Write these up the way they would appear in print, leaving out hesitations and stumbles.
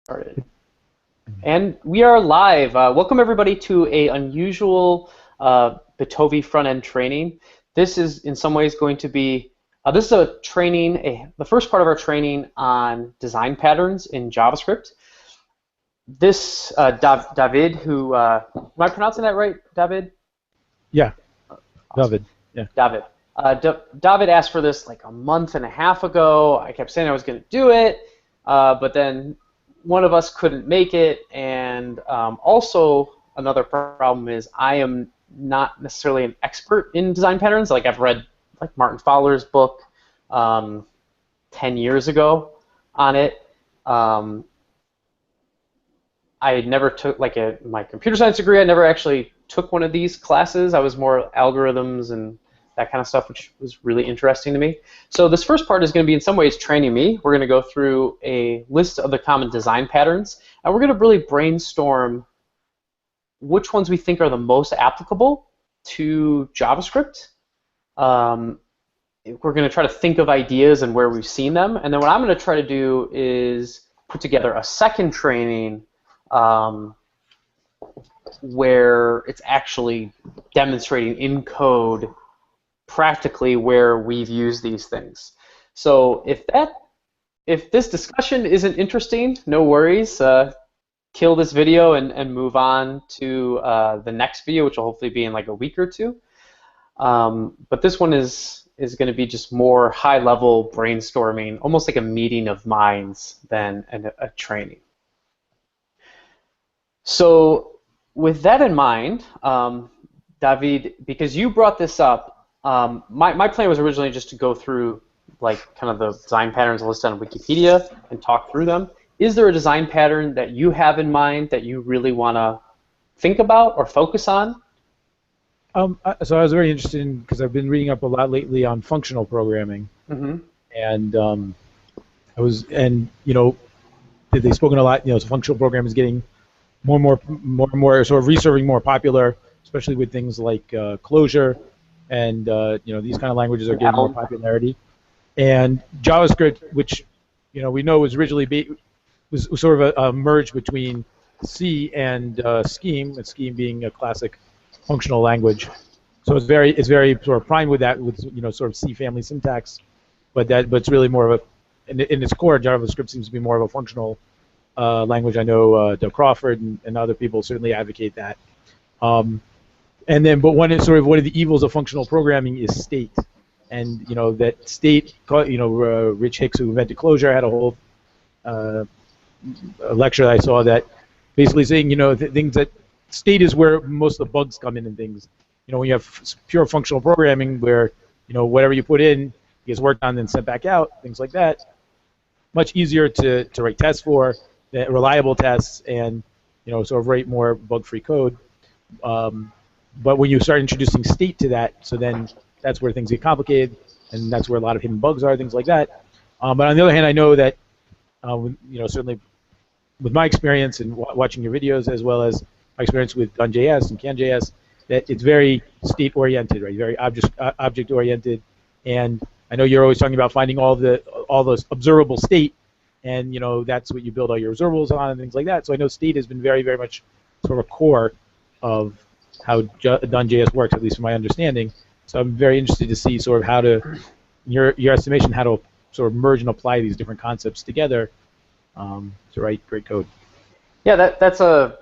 Started. And we are live. Welcome everybody to a unusual Bitovi front-end training. This is in some ways going to be, this is a training, the first part of our training on design patterns in JavaScript. This, David, who, am I pronouncing that right, David? Yeah, awesome. David. Yeah. David. David asked for this like a month and a half ago. I kept saying I was going to do it, but then one of us couldn't make it, and also another problem is I am not necessarily an expert in design patterns. Like I've read like Martin Fowler's book 10 years ago on it. I never took my computer science degree. I never actually took one of these classes. I was more algorithms and that kind of stuff, which was really interesting to me. So this first part is going to be in some ways training me. We're going to go through a list of the common design patterns, and we're going to really brainstorm which ones we think are the most applicable to JavaScript. We're going to try to think of ideas and where we've seen them, and then what I'm going to try to do is put together a second training where it's actually demonstrating in code practically where we've used these things. So if this discussion isn't interesting, no worries. Kill this video and move on to the next video, which will hopefully be in like a week or two. But this one is going to be just more high-level brainstorming, almost like a meeting of minds than a training. So with that in mind, David, because you brought this up, my plan was originally just to go through like kind of the design patterns listed on Wikipedia and talk through them. Is there a design pattern that you have in mind that you really want to think about or focus on? So I was very interested in, because I've been reading up a lot lately on functional programming, Mm-hmm. and they've spoken a lot. So functional programming is getting more and more sort of resurfacing more popular, especially with things like Clojure. And these kind of languages are getting more popularity. And JavaScript, which we know was originally was sort of a merge between C and Scheme, and Scheme being a classic functional language. So it's very sort of primed with that, with sort of C family syntax, but it's really more of a in its core, JavaScript seems to be more of a functional language. I know Doug Crawford and other people certainly advocate that. But one of the evils of functional programming is state, and that state. Rich Hicks, who invented Clojure, had a whole a lecture that I saw that basically saying things that state is where most of the bugs come in and things. When you have pure functional programming where whatever you put in gets worked on and sent back out, things like that. Much easier to write tests for, reliable tests, and sort of write more bug-free code. But when you start introducing state to that, so then that's where things get complicated, and that's where a lot of hidden bugs are, things like that. But on the other hand, I know that, certainly with my experience and watching your videos, as well as my experience with Done.js and Can.js, that it's very state-oriented, right? Very object-oriented, and I know you're always talking about finding all those observable state, and that's what you build all your observables on and things like that. So I know state has been very, very much sort of a core of how Done.js works, at least from my understanding. So I'm very interested to see sort of how to, your estimation, how to sort of merge and apply these different concepts together to write great code. Yeah, that's a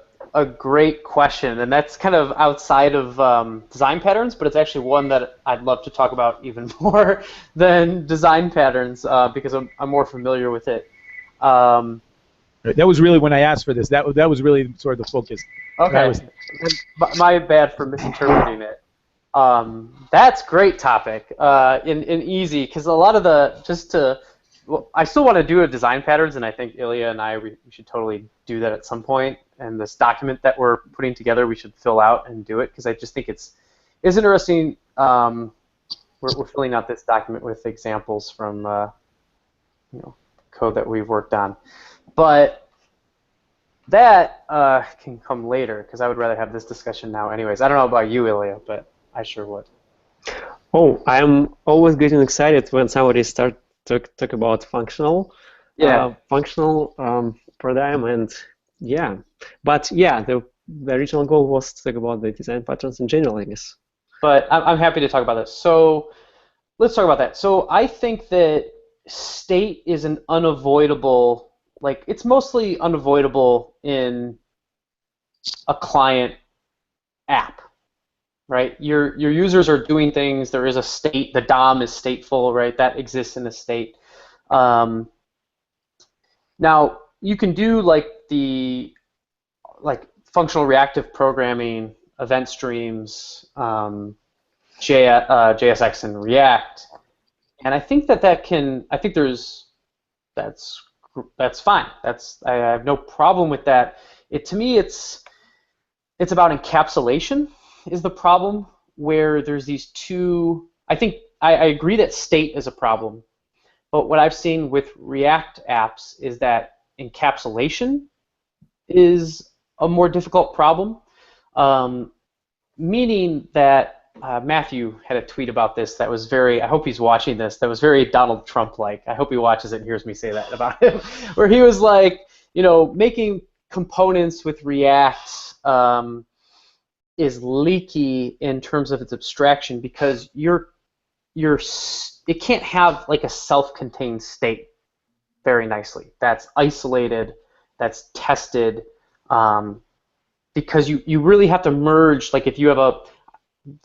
great question, and that's kind of outside of design patterns, but it's actually one that I'd love to talk about even more than design patterns because I'm more familiar with it. That was really when I asked for this. That was really sort of the focus. Okay, my bad for misinterpreting it. That's great topic and easy, because a lot of I still want to do a design patterns, and I think Ilya and I we should totally do that at some point. And this document that we're putting together, we should fill out and do it, because I just think it's interesting. We're filling out this document with examples from code that we've worked on, but that can come later, because I would rather have this discussion now anyways. I don't know about you, Ilya, but I sure would. Oh, I'm always getting excited when somebody starts to talk about functional. Yeah. functional paradigm, and yeah, but yeah, the original goal was to talk about the design patterns in general, I guess. But I'm happy to talk about this. So let's talk about that. So I think that state is an unavoidable, like it's mostly unavoidable in a client app, right? Your users are doing things. There is a state. The DOM is stateful, right? That exists in a state. Um, Now you can do like functional reactive programming, event streams, JSX and React, and I think that can. I think that's that's fine. I have no problem with that. To me, it's about encapsulation is the problem, where there's these two. I think I agree that state is a problem. But what I've seen with React apps is that encapsulation is a more difficult problem, meaning that Matthew had a tweet about this that was very, I hope he's watching this, that was very Donald Trump-like. I hope he watches it and hears me say that about him, where he was like, making components with React is leaky in terms of its abstraction because it can't have like a self-contained state very nicely. That's isolated, that's tested, because you really have to merge. Like if you have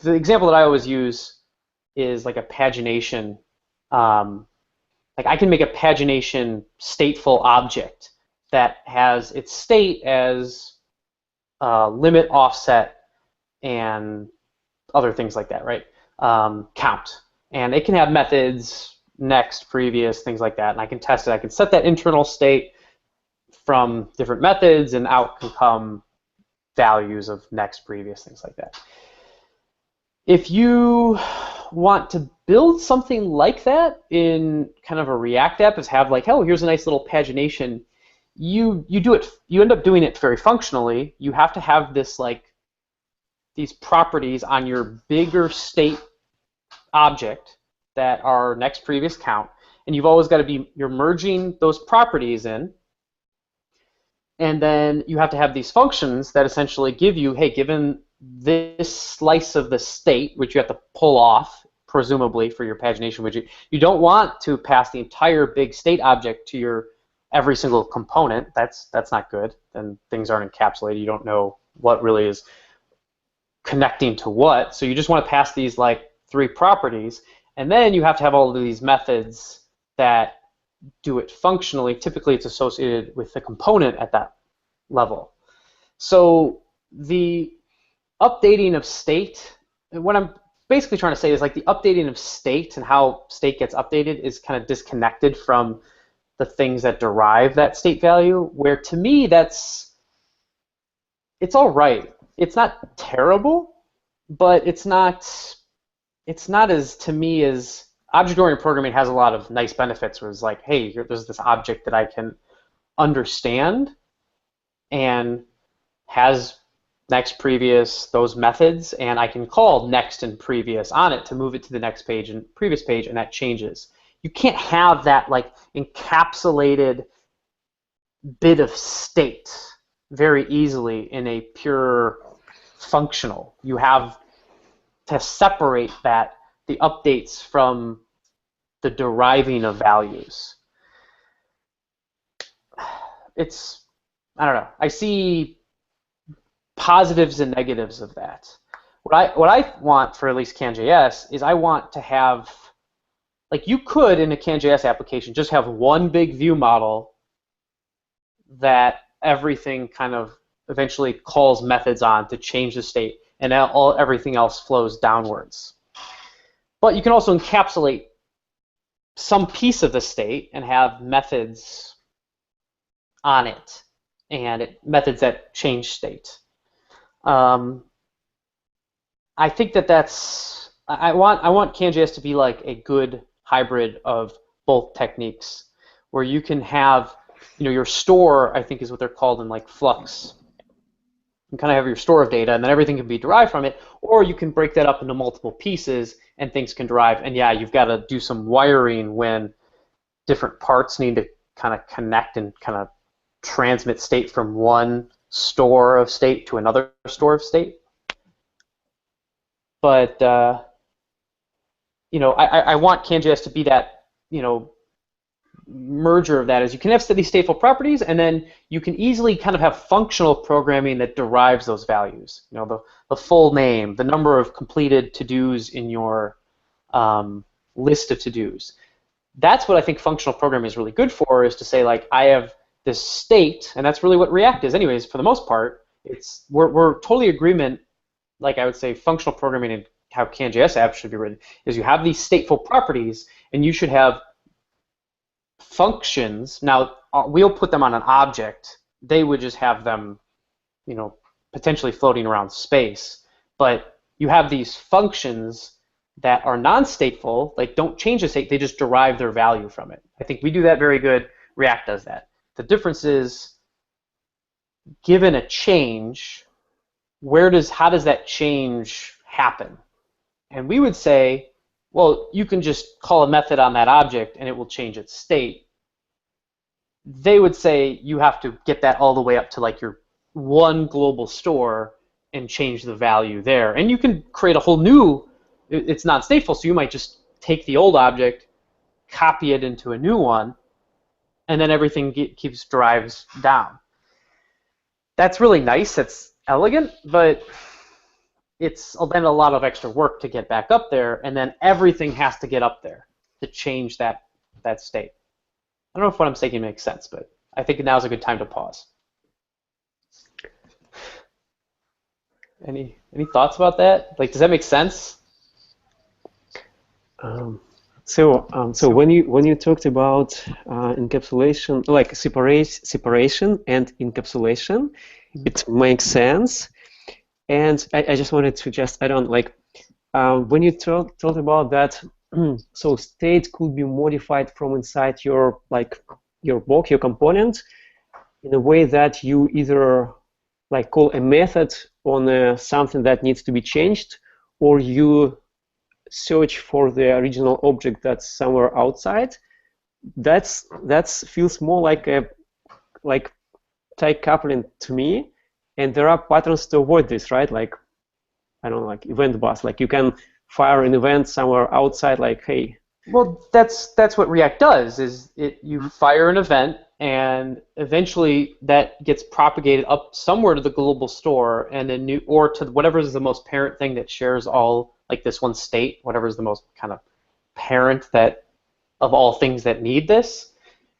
the example that I always use is like a pagination. Like I can make a pagination stateful object that has its state as limit, offset, and other things like that, right? Count. And it can have methods, next, previous, things like that. And I can test it. I can set that internal state from different methods, and out can come values of next, previous, things like that. If you want to build something like that in kind of a React app, is have like, oh, here's a nice little pagination. You end up doing it very functionally. You have to have this like these properties on your bigger state object that are next, previous, count, and you've always got to you're merging those properties in, and then you have to have these functions that essentially give you, hey, given this slice of the state, which you have to pull off, presumably for your pagination widget, you don't want to pass the entire big state object to your every single component. That's not good. Then things aren't encapsulated. You don't know what really is connecting to what. So you just want to pass these like 3 properties, and then you have to have all of these methods that do it functionally. Typically, it's associated with the component at that level. So the updating of state, and what I'm basically trying to say is like the updating of state and how state gets updated is kind of disconnected from the things that derive that state value, where to me it's all right. It's not terrible, but it's not as, to me, as object-oriented programming has a lot of nice benefits, where it's like, hey, there's this object that I can understand and has next, previous, those methods, and I can call next and previous on it to move it to the next page and previous page, and that changes. You can't have that like encapsulated bit of state very easily in a pure functional. You have to separate the updates from the deriving of values. I don't know. I see positives and negatives of that. What I want for at least CanJS is I want to have, like, you could in a CanJS application just have one big view model that everything kind of eventually calls methods on to change the state, and everything else flows downwards. But you can also encapsulate some piece of the state and have methods on it, and methods that change state. I think that's, I want CanJS to be like a good hybrid of both techniques, where you can have, your store, I think is what they're called in like Flux. You kind of have your store of data, and then everything can be derived from it, or you can break that up into multiple pieces, and things can derive. And yeah, you've got to do some wiring when different parts need to kind of connect and kind of transmit state from one store of state to another store of state. But I want CanJS to be that merger of that. Is you can have steady stateful properties, and then you can easily kind of have functional programming that derives those values. The full name, the number of completed to-dos in your list of to-dos. That's what I think functional programming is really good for, is to say, like, I have this state, and that's really what React is anyways, for the most part. We're totally agreement, like I would say functional programming and how CanJS apps should be written, is you have these stateful properties, and you should have functions. Now, we'll put them on an object. They would just have them, potentially floating around space. But you have these functions that are non-stateful, like don't change the state, they just derive their value from it. I think we do that very good. React does that. The difference is, given a change, how does that change happen? And we would say, well, you can just call a method on that object and it will change its state. They would say you have to get that all the way up to like your one global store and change the value there. And you can create a whole new, it's not stateful, so you might just take the old object, copy it into a new one, and then everything drives down. That's really nice, that's elegant, but it's then a lot of extra work to get back up there, and then everything has to get up there to change that state. I don't know if what I'm saying makes sense, but I think now's a good time to pause. Any thoughts about that? Like, does that make sense? So when you talked about encapsulation, like separation and encapsulation, it makes sense. And I just wanted to just add on, like, when you talked about that, so state could be modified from inside your block, your component, in a way that you either like call a method on something that needs to be changed, or you search for the original object that's somewhere outside. That feels more like tight coupling to me. And there are patterns to avoid this, right? Like, I don't know, like event bus. Like, you can fire an event somewhere outside, like, hey. Well, that's what React does. Is you fire an event, and eventually that gets propagated up somewhere to the global store, and or to whatever is the most parent thing that shares all, like this one state, whatever is the most kind of parent that of all things that need this,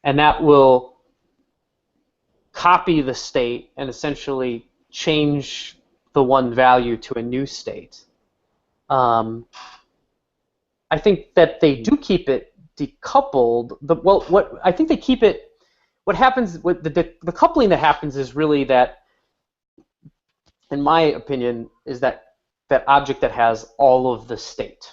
and that will copy the state and essentially change the one value to a new state. I think that they do keep it decoupled. I think they keep it. What happens with the coupling that happens is really that, in my opinion, is that object that has all of the state,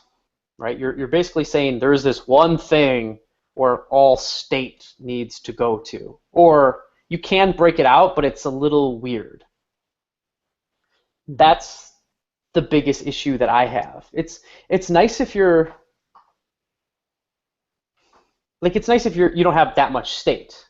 right? You're basically saying there's this one thing where all state needs to go to, or you can break it out, but it's a little weird. That's the biggest issue that I have. It's nice if you're you don't have that much state,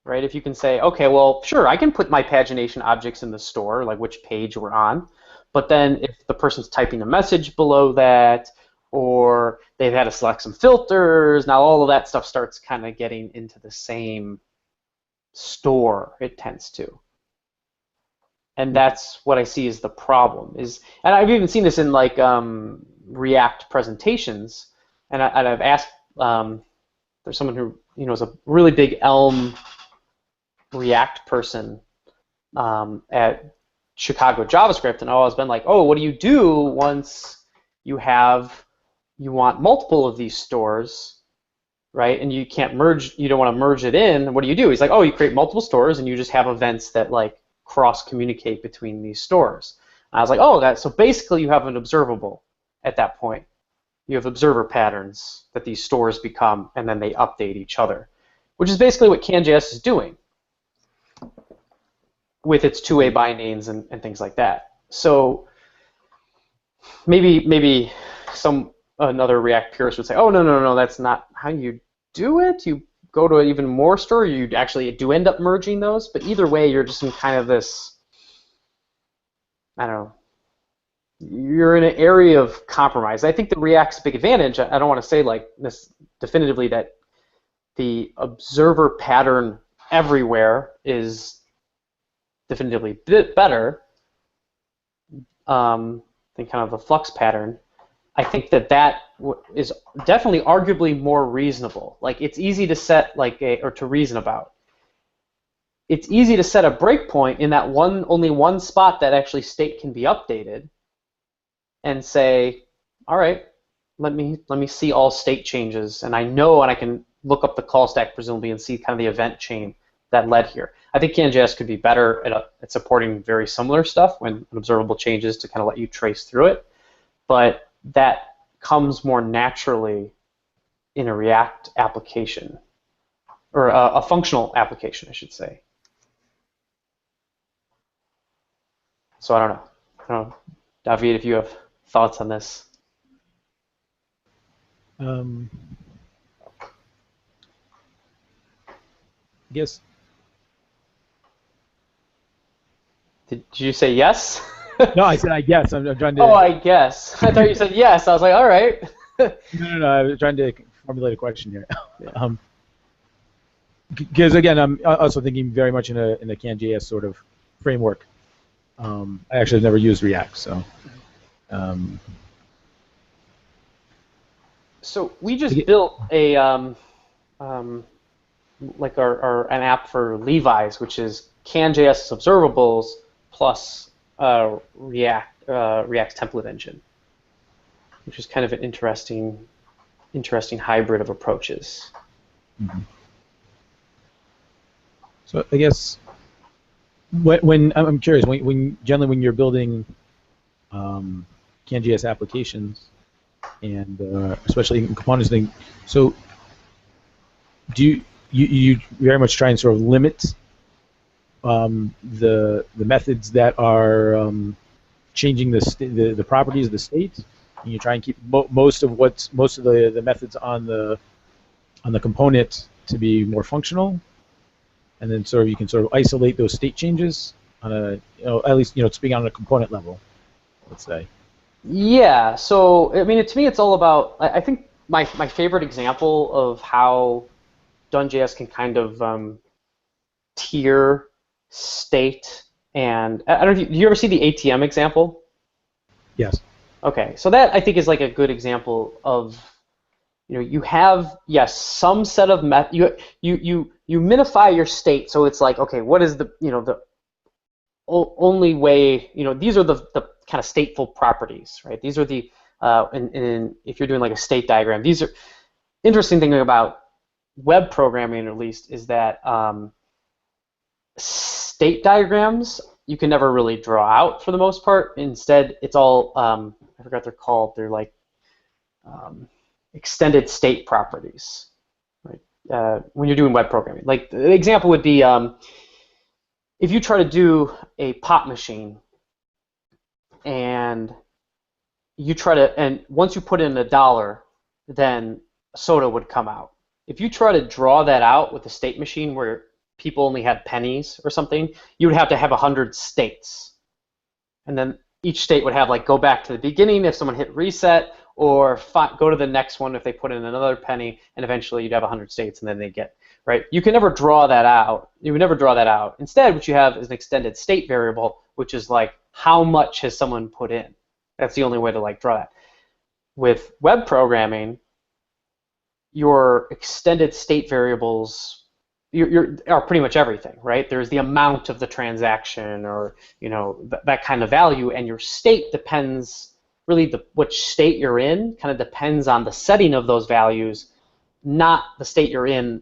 right? If you can say, okay, well, sure, I can put my pagination objects in the store, like which page we're on, but then if the person's typing a message below that, or they've had to select some filters, now all of that stuff starts kind of getting into the same store, it tends to. And that's what I see as the problem. And I've even seen this in like React presentations, and I've asked, there's someone who is a really big Elm React person at Chicago JavaScript, and I've always been like, oh, what do you do once you want multiple of these stores, right? And you can't merge, you don't want to merge it in. What do you do? He's like, oh, you create multiple stores and you just have events that like cross-communicate between these stores. And I was like, oh, so basically you have an observable at that point. You have observer patterns that these stores become, and then they update each other, which is basically what CanJS is doing with its two-way bindings and things like that. So maybe another React purist would say, oh, no, that's not how you do it. You go to an even more store, you actually do end up merging those. But either way, you're just in kind of this, I don't know, you're in an area of compromise. I think the React's big advantage, I don't want to say like this definitively that the observer pattern everywhere is definitively a bit better than kind of the Flux pattern. I think that is definitely arguably more reasonable. Like it's easy to set or to reason about. It's easy to set a breakpoint in that only one spot that actually state can be updated, and say, all right, let me see all state changes, and I can look up the call stack presumably and see kind of the event chain that led here. I think CanJS could be better at supporting very similar stuff when an observable changes to kind of let you trace through it, but that comes more naturally in a React application, or a functional application, I should say. So I don't know, David, if you have thoughts on this. I guess. Did you say yes? No, I said I guess. I'm trying to. Oh, I guess. I thought you said yes. I was like, all right. No. I was trying to formulate a question here. Because again, I'm also thinking very much in a CanJS sort of framework. I actually have never used React, so. So we just built a like an app for Levi's, which is CanJS observables plus React's template engine, which is kind of an interesting hybrid of approaches. Mm-hmm. So I guess when I'm curious, generally when you're building CanJS applications, and especially in components thing, so do you very much try and sort of limit the methods that are changing the properties of the state, and you try and keep most of the methods on the component to be more functional, and then sort of you can sort of isolate those state changes on a at least speaking on a component level, let's say. Yeah. So I mean, to me, it's all about. I think my favorite example of how Done.js can kind of tier state, and I don't know. Do you ever see the ATM example? Yes. Okay. So that I think is like a good example of, you have, yes, some set of you minify your state, so it's like, okay, what is the the only way, these are the kind of stateful properties, right? These are the if you're doing like a state diagram, these are interesting thing about web programming, at least, is that state diagrams you can never really draw out for the most part. Instead, it's all I forgot what they're called. They're like extended state properties, right? When you're doing web programming, like the example would be if you try to do a pop machine, and once you put in $1, then soda would come out. If you try to draw that out with a state machine where people only had pennies or something, you would have to have 100 states, and then each state would have like go back to the beginning if someone hit reset, or go to the next one if they put in another penny, and eventually you'd have 100 states, and then they get, right? You can never draw that out. You would never draw that out. Instead, what you have is an extended state variable, which is like how much has someone put in. That's the only way to like draw that. With web programming, your extended state variables are pretty much everything, right? There's the amount of the transaction, or that kind of value, and your state depends. Really, which state you're in kind of depends on the setting of those values, not the state you're in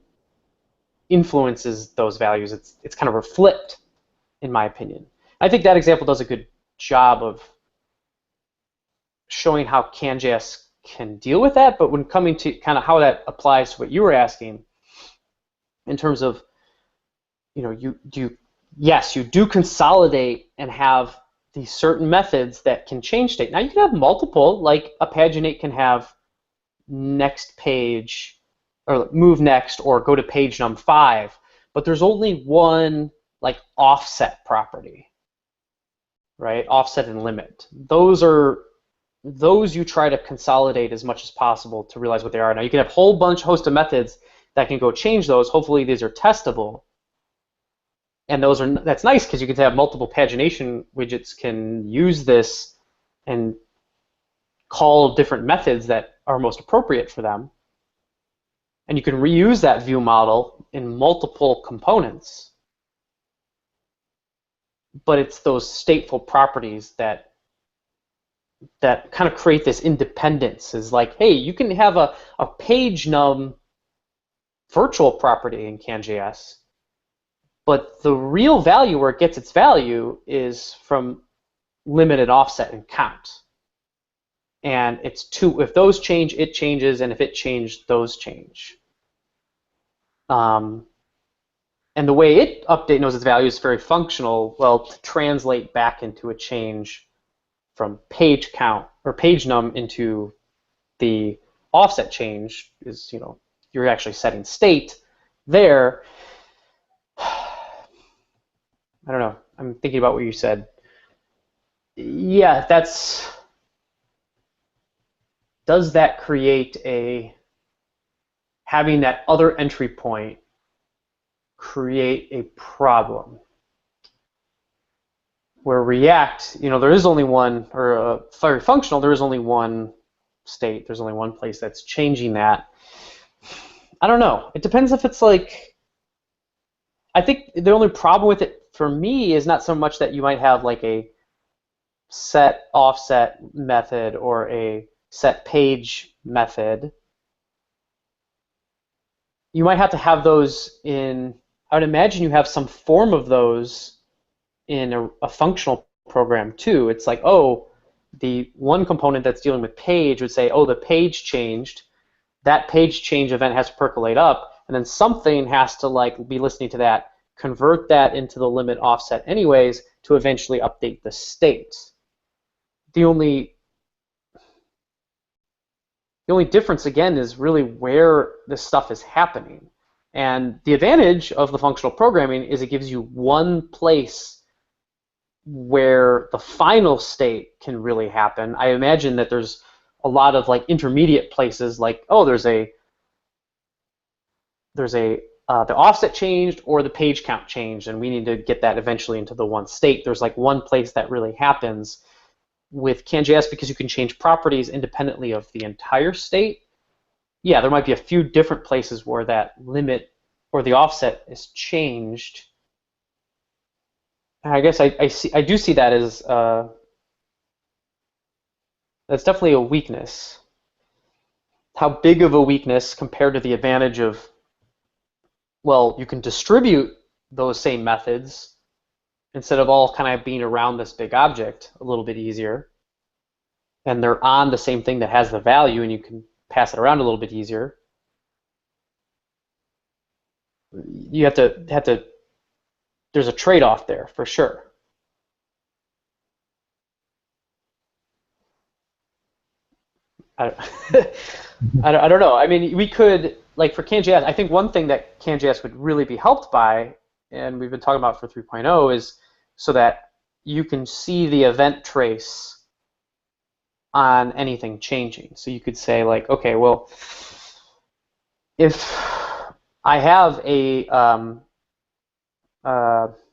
influences those values. It's kind of flipped, in my opinion. I think that example does a good job of showing how CanJS can deal with that, but when coming to kind of how that applies to what you were asking, in terms of, you do consolidate and have these certain methods that can change state. Now you can have multiple, like a paginate can have next page, or move next, or go to page num 5, but there's only one like offset property, right? Offset and limit. Those you try to consolidate as much as possible to realize what they are. Now you can have a whole host of methods that can go change those. Hopefully these are testable. And that's nice because you can have multiple pagination widgets can use this and call different methods that are most appropriate for them. And you can reuse that view model in multiple components. But it's those stateful properties that kind of create this independence. Is like, hey, you can have a page num virtual property in CanJS, but the real value where it gets its value is from limit and offset and count. And it's two. If those change, it changes, and if it changed, those change. And the way it knows its value is very functional. Well, to translate back into a change from page count or page num into the offset change is, you're actually setting state there. I don't know. I'm thinking about what you said. Yeah, does that create having that other entry point create a problem? Where React, there is only one, or very functional, there is only one state. There's only one place that's changing that. I don't know. It depends if it's like, I think the only problem with it for me is not so much that you might have like a set offset method or a set page method. You might have to have those in, I would imagine you have some form of those in a functional program too. It's like, oh, the one component that's dealing with page would say, oh, the page changed. That page change event has to percolate up, and then something has to like be listening to that, convert that into the limit offset anyways to eventually update the state. The only difference again is really where this stuff is happening. And the advantage of the functional programming is it gives you one place where the final state can really happen. I imagine that there's a lot of like intermediate places, like, oh, the offset changed or the page count changed, and we need to get that eventually into the one state. There's like one place that really happens with CanJS because you can change properties independently of the entire state. Yeah, there might be a few different places where that limit or the offset is changed. I guess I do see that as that's definitely a weakness. How big of a weakness compared to the advantage of, well, you can distribute those same methods instead of all kind of being around this big object a little bit easier, and they're on the same thing that has the value, and you can pass it around a little bit easier. You have to. There's a trade-off there for sure. I don't know. I mean, we could, like for CanJS, I think one thing that CanJS would really be helped by, and we've been talking about for 3.0, is so that you can see the event trace on anything changing. So you could say like, okay, well, if I have a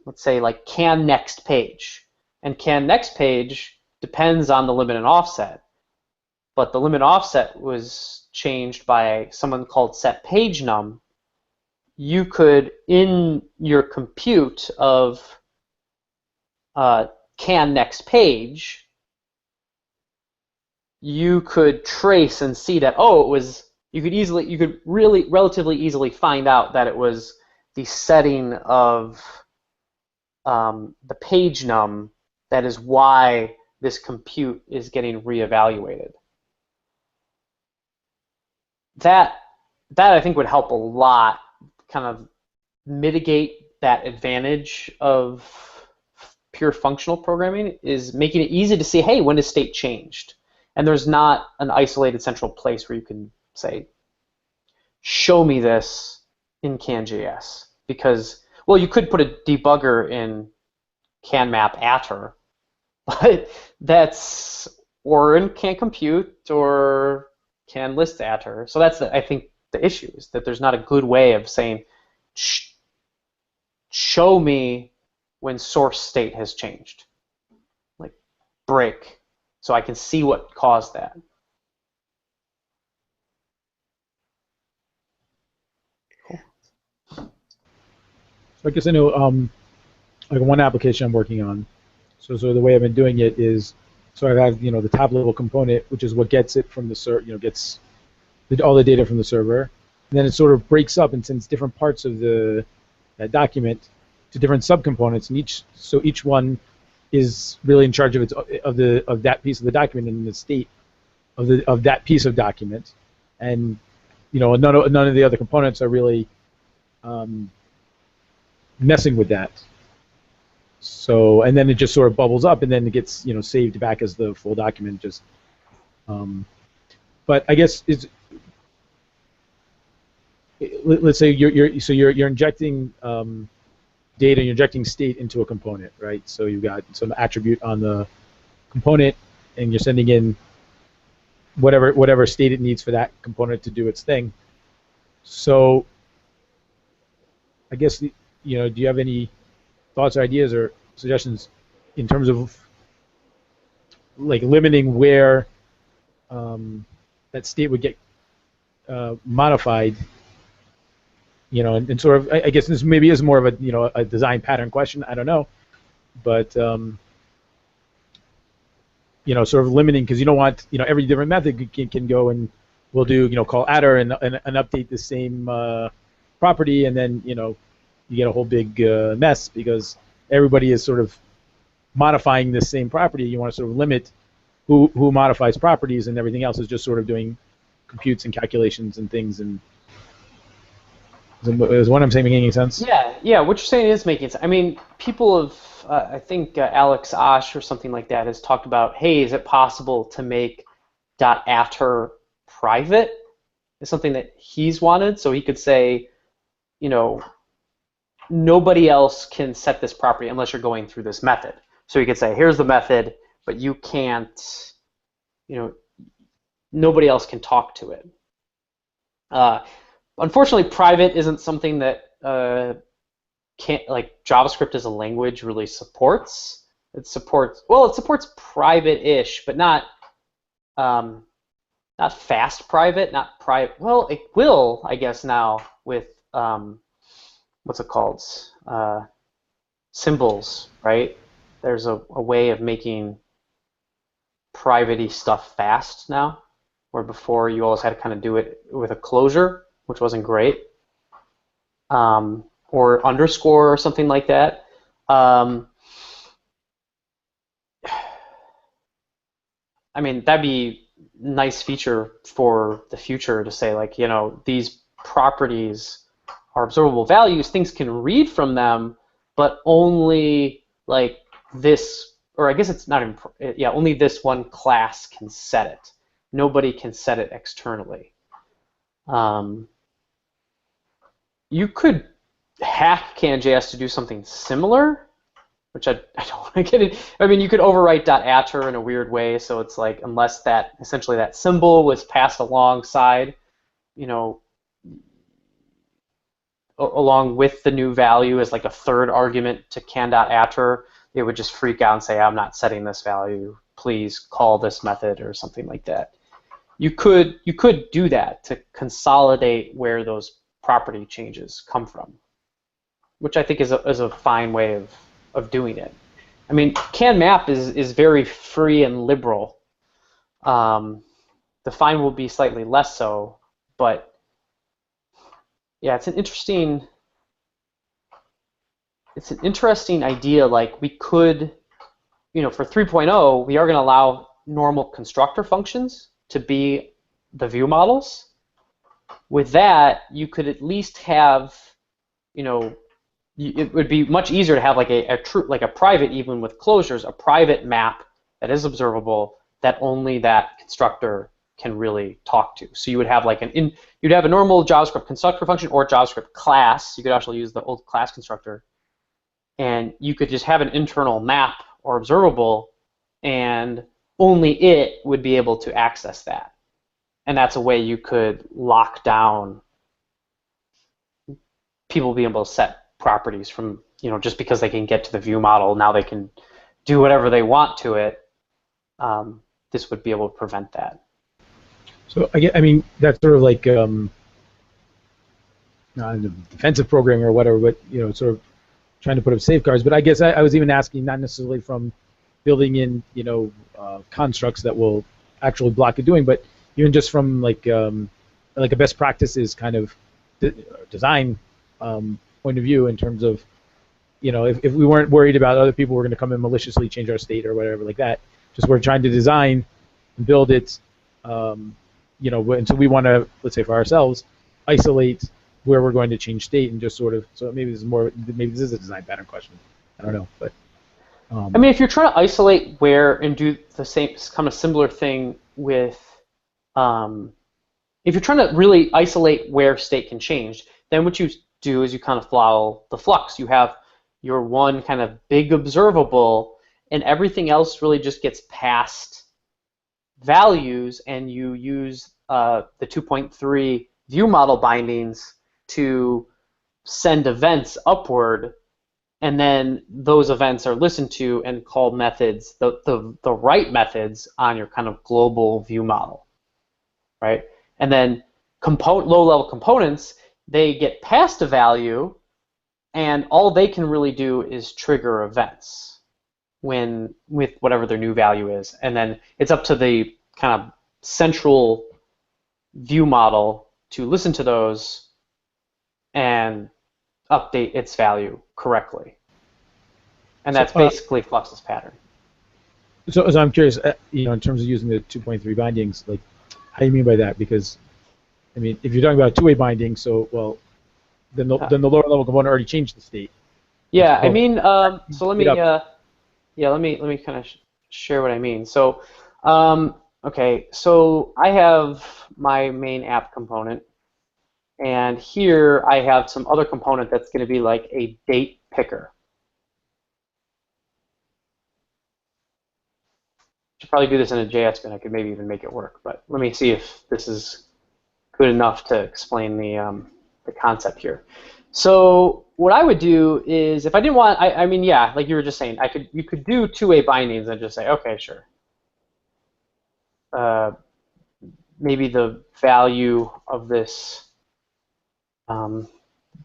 let's say like can next page, and can next page depends on the limit and offset, but the limit offset was changed by someone called set page num. You could, in your compute of can next page, you could trace and see that, oh, it was, you could really relatively easily find out that it was the setting of the page num that is why this compute is getting reevaluated. That I think would help a lot, kind of mitigate that advantage of pure functional programming, is making it easy to see, hey, when is state changed? And there's not an isolated central place where you can say, show me this in CanJS, because, well, you could put a debugger in CanMapAtter, but that's, or in CanCompute or CanListAtter. So that's, I think, the issue is that there's not a good way of saying, show me when source state has changed, like break, so I can see what caused that. So I guess I know like one application I'm working on. So the way I've been doing it is, so I have the top level component, which is what gets it from the server, gets all the data from the server, and then it sort of breaks up and sends different parts of that document to different subcomponents, and each one is really in charge of that piece of the document and the state of that piece of document, and none of the other components are really messing with that. So, and then it just sort of bubbles up, and then it gets saved back as the full document. Just, but I guess let's say you're injecting data, you're injecting state into a component, right? So you've got some attribute on the component, and you're sending in whatever state it needs for that component to do its thing. So I guess do you have any thoughts or ideas or suggestions in terms of like limiting where that state would get modified? And sort of, I guess this maybe is more of a a design pattern question. I don't know, but sort of limiting, because you don't want every different method can go and we'll do call attr and update the same property, and then you get a whole big mess because everybody is sort of modifying the same property. You want to sort of limit who modifies properties, and everything else is just sort of doing computes and calculations and things. And is what I'm saying making any sense? Yeah. What you're saying is making sense. I mean, people have, I think Alex Osh or something like that has talked about, hey, is it possible to make .attr private? It's something that he's wanted, so he could say, nobody else can set this property unless you're going through this method. So you could say, here's the method, but you can't, nobody else can talk to it. Unfortunately, private isn't something that JavaScript as a language really supports. It supports private-ish, but not fast private, not private. Well, it will, I guess, now with what's it called? Symbols, right? There's a way of making private-y stuff fast now, where before you always had to kind of do it with a closure, which wasn't great, or underscore or something like that. I mean, that'd be a nice feature for the future to say, like, these properties are observable values. Things can read from them, but only like this, or I guess it's not, only this one class can set it. Nobody can set it externally. You could hack CanJS to do something similar, which I don't want to get in. I mean, you could overwrite .attr in a weird way, so it's like unless essentially that symbol was passed alongside, along with the new value as like a third argument to can.attr, it would just freak out and say, I'm not setting this value. Please call this method or something like that. You could do that to consolidate where those property changes come from, which I think is a fine way of doing it. I mean, CanMap is very free and liberal. The fine will be slightly less so, but yeah, it's an interesting idea. Like, we could, for 3.0, we are going to allow normal constructor functions to be the view models. With that, you could at least have, it would be much easier to have like a private, even with closures, a private map that is observable that only that constructor can really talk to. So you would have like you'd have a normal JavaScript constructor function or JavaScript class. You could actually use the old class constructor, and you could just have an internal map or observable, and only it would be able to access that. And that's a way you could lock down people being able to set properties from, just because they can get to the view model, now they can do whatever they want to it. This would be able to prevent that. So I mean, that's sort of like not a defensive programming or whatever, but sort of trying to put up safeguards. But I guess I was even asking not necessarily from building in constructs that will actually block it doing, but even just from like a best practices kind of design point of view in terms of if we weren't worried about other people were going to come and maliciously change our state or whatever like that, just we're trying to design and build it, and so we want to, let's say for ourselves, isolate where we're going to change state and just sort of, so maybe this is a design pattern question. I don't know, but I mean, if you're trying to isolate where and do the same kind of similar thing with, if you're trying to really isolate where state can change, then what you do is you kind of follow the flux. You have your one kind of big observable, and everything else really just gets passed values, and you use the 2.3 view model bindings to send events upward, and then those events are listened to and called methods, the right methods on your kind of global view model, right? And then low-level components, they get passed a value, and all they can really do is trigger events with whatever their new value is. And then it's up to the kind of central view model to listen to those and update its value correctly. And that's basically Flux's pattern. So I'm curious, in terms of using the 2.3 bindings, like, how do you mean by that? Because, I mean, if you're talking about two-way binding, then the lower level component already changed the state. Yeah, I mean, so let me kind of share what I mean. So, okay, so I have my main app component, and here I have some other component that's going to be like a date picker. Should probably do this in a JS, but I could maybe even make it work. But let me see if this is good enough to explain the concept here. So what I would do is, if I didn't want, I mean, yeah, like you were just saying, you could do two-way bindings and just say, okay, sure. Maybe the value of this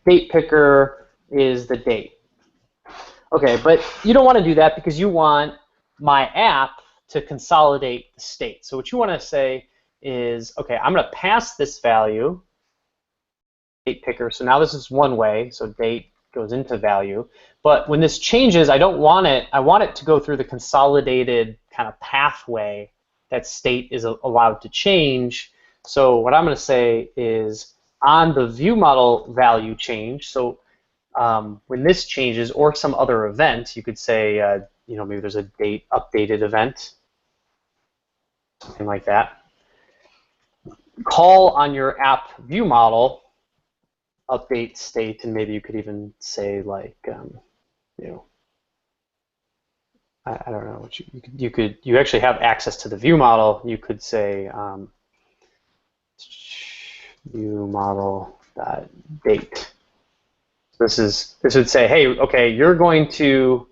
date picker is the date. Okay, but you don't want to do that because you want my app to consolidate the state. So what you want to say is, okay, I'm going to pass this value, date picker. So now this is one way, so date goes into value. But when this changes, I don't want it. I want it to go through the consolidated kind of pathway that state is allowed to change. So what I'm going to say is on the view model value change. So when this changes or some other event, you could say, maybe there's a date updated event, something like that. Call on your app view model, update state, and maybe you could even say like, I don't know what you actually have access to the view model. You could say view model date. This would say, hey, okay, there's going to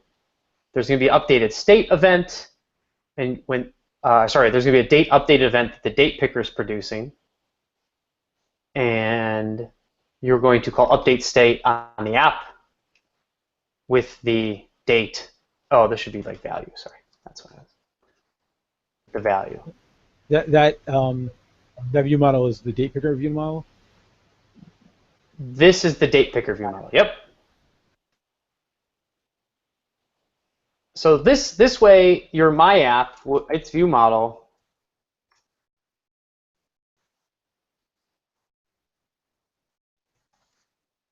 be an updated state event, and when there's going to be a date updated event that the date picker is producing, and you're going to call update state on the app with the date. Oh, this should be like value. Sorry, that's what it is. The value. That view model is the date picker view model? This is the date picker view model. Yep. So this way, your my app, its view model,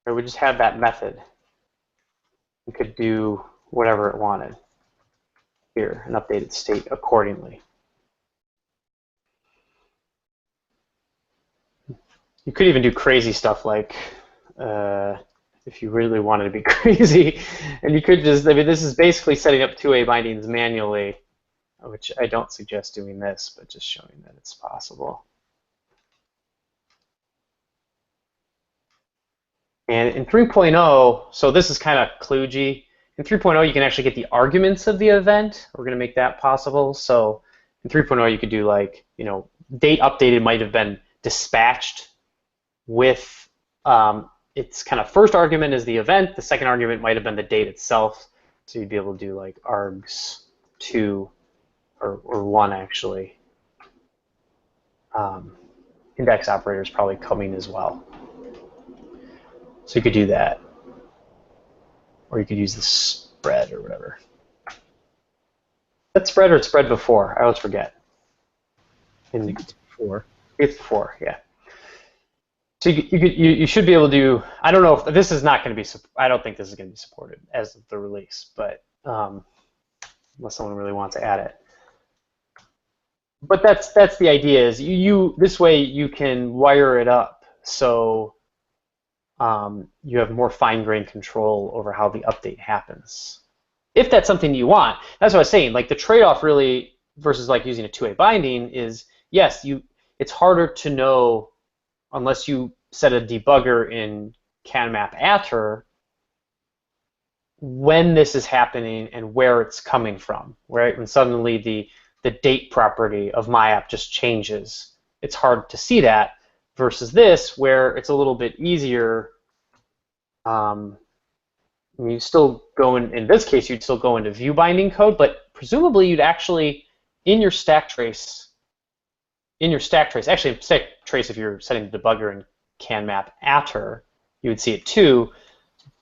or we just have that method. It could do whatever it wanted here and update its state accordingly. You could even do crazy stuff like, if you really wanted to be crazy, and you could just, I mean, this is basically setting up two-way bindings manually, which I don't suggest doing this, but just showing that it's possible. And in 3.0, so this is kind of kludgy. In 3.0, you can actually get the arguments of the event. We're going to make that possible. So in 3.0, you could do like, you know, date updated might have been dispatched with its kind of first argument is the event. The second argument might have been the date itself. So you'd be able to do like args2 or 1 actually. Index operator is probably coming as well. So you could do that. Or you could use the spread or whatever. That spread or it's spread before? I always forget. I think it's before. It's before, yeah. So you should be able to do, I don't know if this is not going to be, I don't think this is going to be supported as of the release, but unless someone really wants to add it. But that's the idea is this way you can wire it up so you have more fine-grained control over how the update happens. If that's something you want. That's what I was saying. Like the trade-off really versus like using a two-way binding is, yes, it's harder to know unless you set a debugger in CanMapAtter when this is happening and where it's coming from, right? When suddenly the date property of my app just changes. It's hard to see that versus this where it's a little bit easier. You still go in this case, you'd still go into view binding code, but presumably you'd actually, in your stack trace, actually stack trace if you're setting the debugger in CanMapAtter, you would see it too.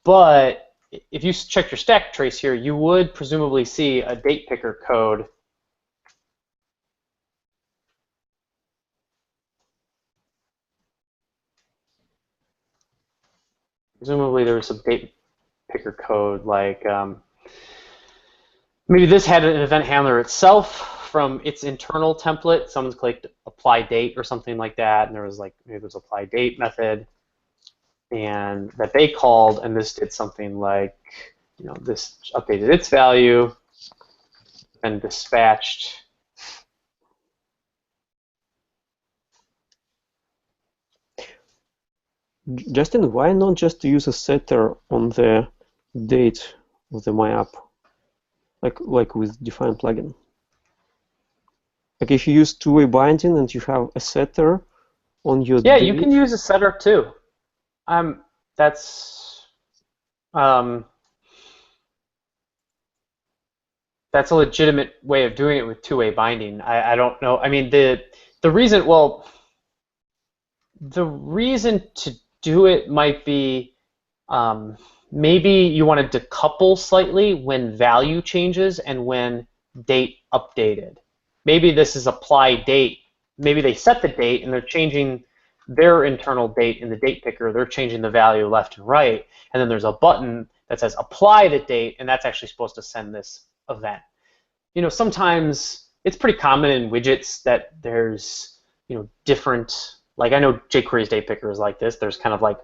But if you check your stack trace here, you would presumably see a date picker code. Presumably there was some date picker code like maybe this had an event handler itself from its internal template. Someone's clicked apply date or something like that, and there was like maybe there's apply date method, and that they called, and this did something like, you know, this updated its value and dispatched. Justin, why not just use a setter on the date of the my app, like with define plugin? Like if you use two-way binding and you have a setter on your yeah, date. you can use a setter too. That's a legitimate way of doing it with two-way binding. I don't know. I mean the reason, well, the reason to do it might be maybe you want to decouple slightly when value changes and when date updated. Maybe this is apply date. Maybe they set the date and they're changing their internal date in the date picker. They're changing the value left and right. And then there's a button that says apply the date, and that's actually supposed to send this event. You know, sometimes it's pretty common in widgets that there's, you know, different, like I know jQuery's date picker is like this. There's kind of like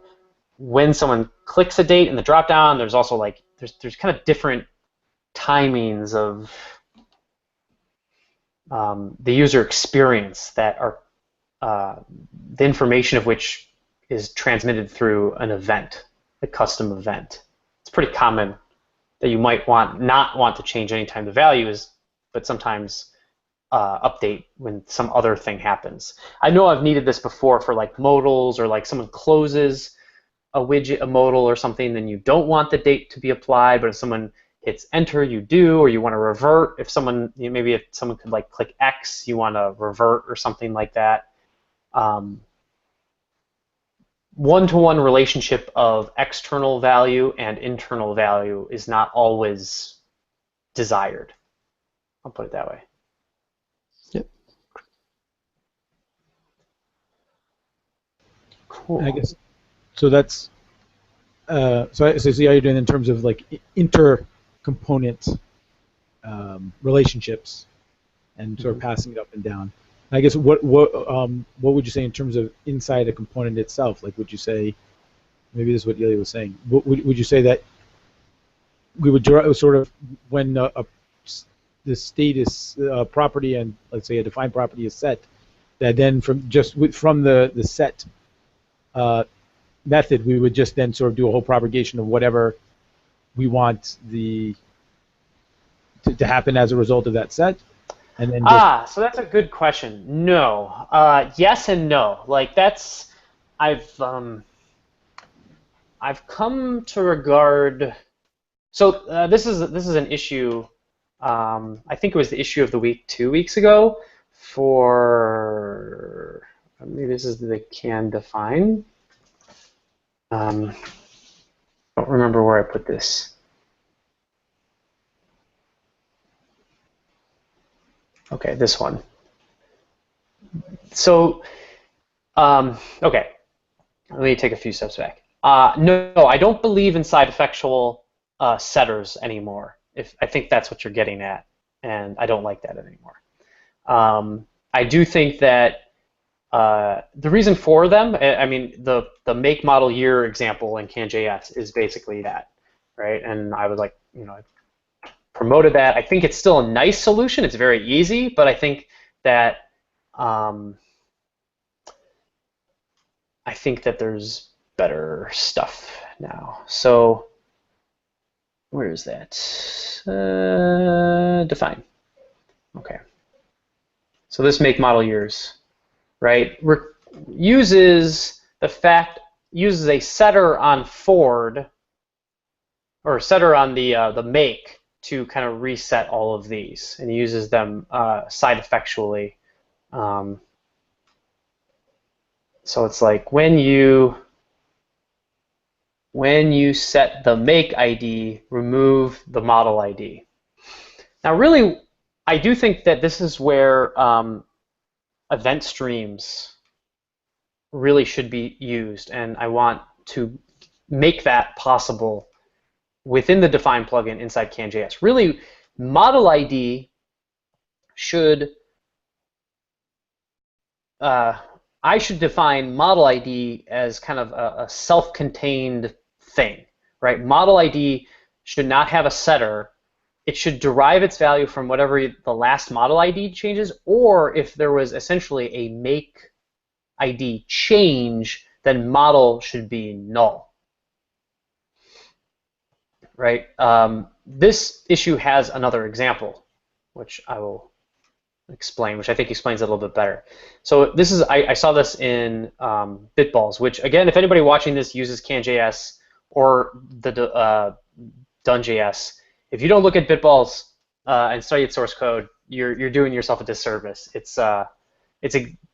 when someone clicks a date in the dropdown, there's also like, there's kind of different timings of the user experience that are the information of which is transmitted through an event, a custom event. It's pretty common that you might not want to change anytime the value is, but sometimes update when some other thing happens. I know I've needed this before for like modals, or like someone closes a widget, a modal or something, then you don't want the date to be applied, but if someone hits enter, you do, or you want to revert. If someone, you know, maybe if someone could like click X, you want to revert or something like that. One-to-one relationship of external value and internal value is not always desired. I'll put it that way. Yep. Cool. I guess so. That's so I see how you're doing in terms of like intercomponent relationships and sort of passing it up and down. I guess what would you say in terms of inside a component itself? Like, would you say, maybe this is what Ilya was saying, would you say that we would draw sort of when the state is property and let's say a defined property is set, that then from the set method we would just then sort of do a whole propagation of whatever we want to happen as a result of that set, and then just so that's a good question. No, yes and no. Like that's I've come to regard. So this is an issue. I think it was the issue of the week 2 weeks ago for maybe this is the can define. Don't remember where I put this. Okay, this one. So, okay, let me take a few steps back. No, I don't believe in side effectual setters anymore. I think that's what you're getting at, and I don't like that anymore. I do think that the reason for them, I mean, the make model year example in CanJS is basically that, right? And I was like, you know, promoted that. I think it's still a nice solution. It's very easy, but I think that there's better stuff now. So where is that? Define. Okay. So this make model years, right? Uses a setter on Ford or setter on the make to kind of reset all of these, and he uses them side effectually. So it's like when you set the make ID, remove the model ID. Now, really, I do think that this is where event streams really should be used, and I want to make that possible within the define plugin inside CanJS. Really, model ID should, I should define model ID as kind of a self-contained thing, right? Model ID should not have a setter. It should derive its value from whatever the last model ID changes, or if there was essentially a make ID change, then model should be null. Right? This issue has another example, which I will explain, which I think explains it a little bit better. So this is, I saw this in Bitballs, which again, if anybody watching this uses CanJS or the Done.js, if you don't look at Bitballs and study its source code, you're doing yourself a disservice. It's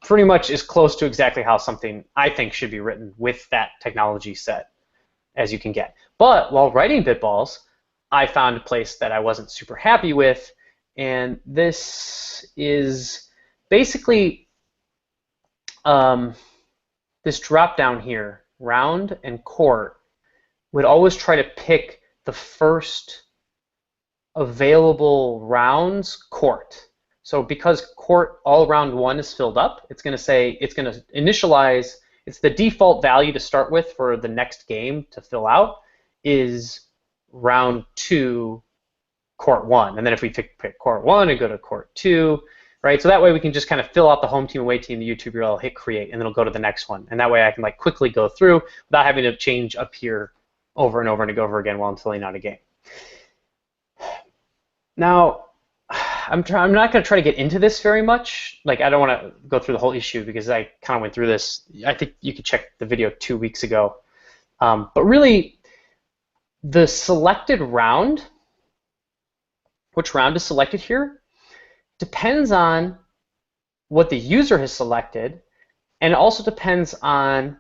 pretty much as close to exactly how something I think should be written with that technology set as you can get. But while writing Bitballs, I found a place that I wasn't super happy with, and this is basically this drop down here, round and court, would always try to pick the first available rounds court. So because court all round one is filled up, it's going to say, it's going to initialize, it's the default value to start with for the next game to fill out is round 2, court 1. And then if we pick court 1 and go to court 2, right? So that way we can just kind of fill out the home team, away team, the YouTube URL, hit create, and then it'll go to the next one. And that way I can like quickly go through without having to change up here over and over and over again while I'm filling out a game. Now, I'm not going to try to get into this very much. Like, I don't want to go through the whole issue because I kind of went through this. I think you could check the video 2 weeks ago. But really, the selected round, which round is selected here, depends on what the user has selected, and it also depends on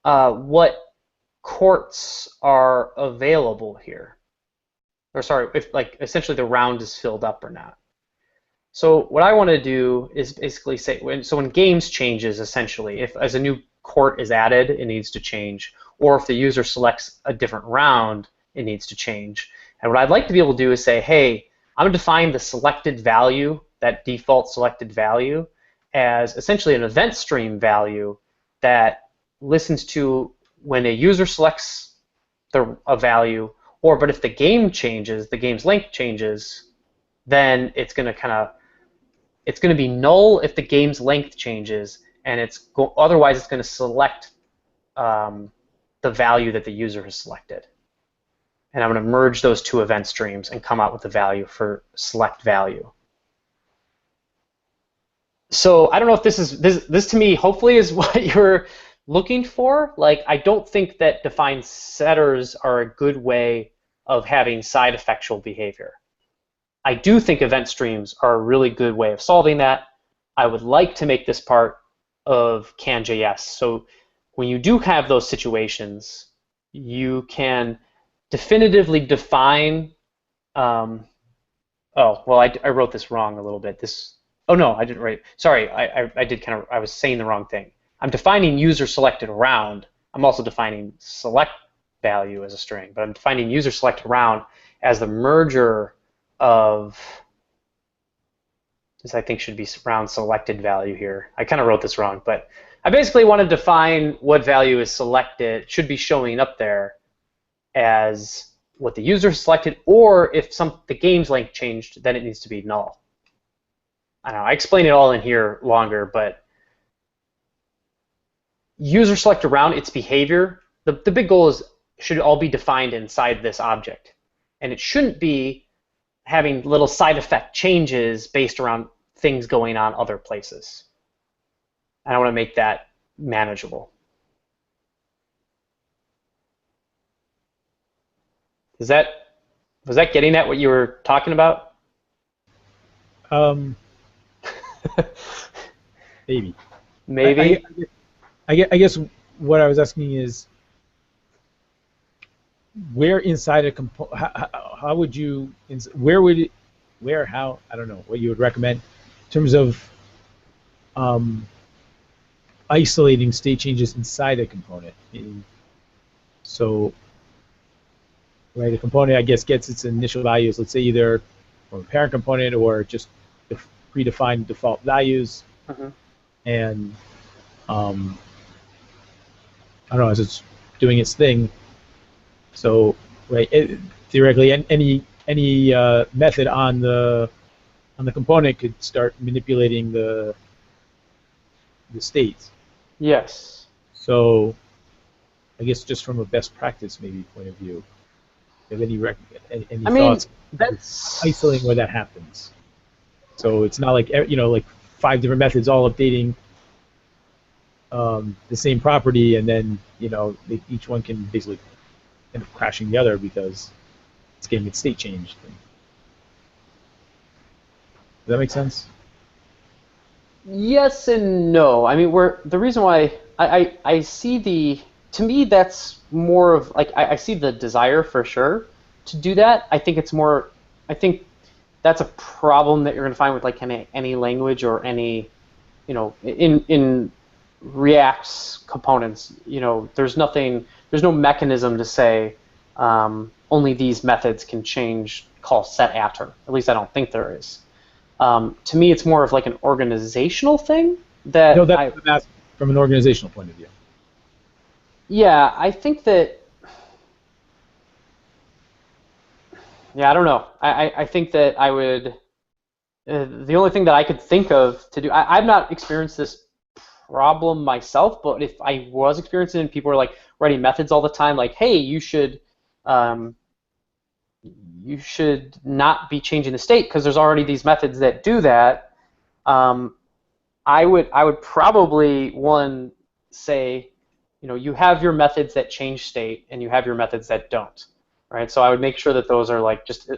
what courts are available here. Or sorry, if like essentially the round is filled up or not. So what I want to do is basically say, when games changes, essentially, if as a new court is added, it needs to change, or if the user selects a different round, it needs to change. And what I'd like to be able to do is say, hey, I'm going to define the selected value, that default selected value, as essentially an event stream value that listens to when a user selects a value, but if the game changes, the game's length changes, then it's going to be null if the game's length changes, and otherwise it's going to select the value that the user has selected. And I'm going to merge those two event streams and come out with the value for select value. So I don't know if this to me hopefully is what you're looking for. Like, I don't think that defined setters are a good way of having side effectual behavior. I do think event streams are a really good way of solving that. I would like to make this part of CAN.js. So when you do have those situations, you can definitively define. Oh, well, I wrote this wrong a little bit. Oh no, I didn't write. Sorry, I was saying the wrong thing. I'm defining user selected around. I'm also defining select value as a string, but I'm defining user selected around as the merger of this. I think should be round selected value here. I kind of wrote this wrong, but I basically want to define what value is selected, should be showing up there as what the user selected, or if the game's length changed, then it needs to be null. I don't know, I explained it all in here longer, but user select around its behavior, the big goal should all be defined inside this object. And it shouldn't be having little side effect changes based around things going on other places. And I want to make that manageable. Was that getting at what you were talking about? Maybe. Maybe. I guess what I was asking is, where inside a component, how would you, how, I don't know, what you would recommend in terms of isolating state changes inside a component. So, right, a component, I guess, gets its initial values, let's say either from a parent component or just the predefined default values. And I don't know, as it's doing its thing. So, right, theoretically, any method on the component could start manipulating the states. Yes. So, I guess just from a best practice maybe point of view, do you have any thoughts? That's isolating where that happens. So it's not like like 5 different methods all updating the same property, and then each one can basically end up crashing the other because it's getting its state changed. Does that make sense? Yes and no. I mean, the reason why I see to me that's more of like I see the desire for sure to do that. I think that's a problem that you're going to find with like any language or any, in React's components. There's no mechanism to say only these methods can call setAtter. At least I don't think there is. To me, it's more of like an organizational thing that. No, that's from an organizational point of view. Yeah, I think that. Yeah, I don't know. I think that I would. The only thing that I could think of to do, I've not experienced this problem myself, but if I was experiencing it, and people are like writing methods all the time, like, hey, you should not be changing the state because there's already these methods that do that. I would probably say, you have your methods that change state and you have your methods that don't, right? So I would make sure that those are like just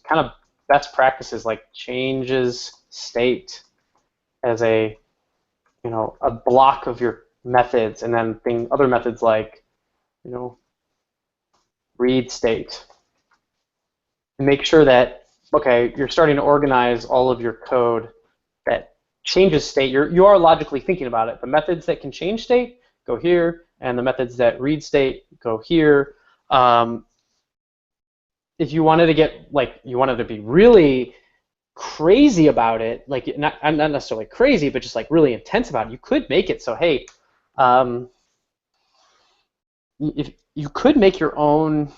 kind of best practices, like changes state as a block of your methods, and then other methods like read state. And make sure that, okay, you're starting to organize all of your code that changes state. You are logically thinking about it. The methods that can change state go here, and the methods that read state go here. If you wanted to get you wanted to be really crazy about it, like not necessarily crazy, but just like really intense about it, you could make it so, hey, if you could make your own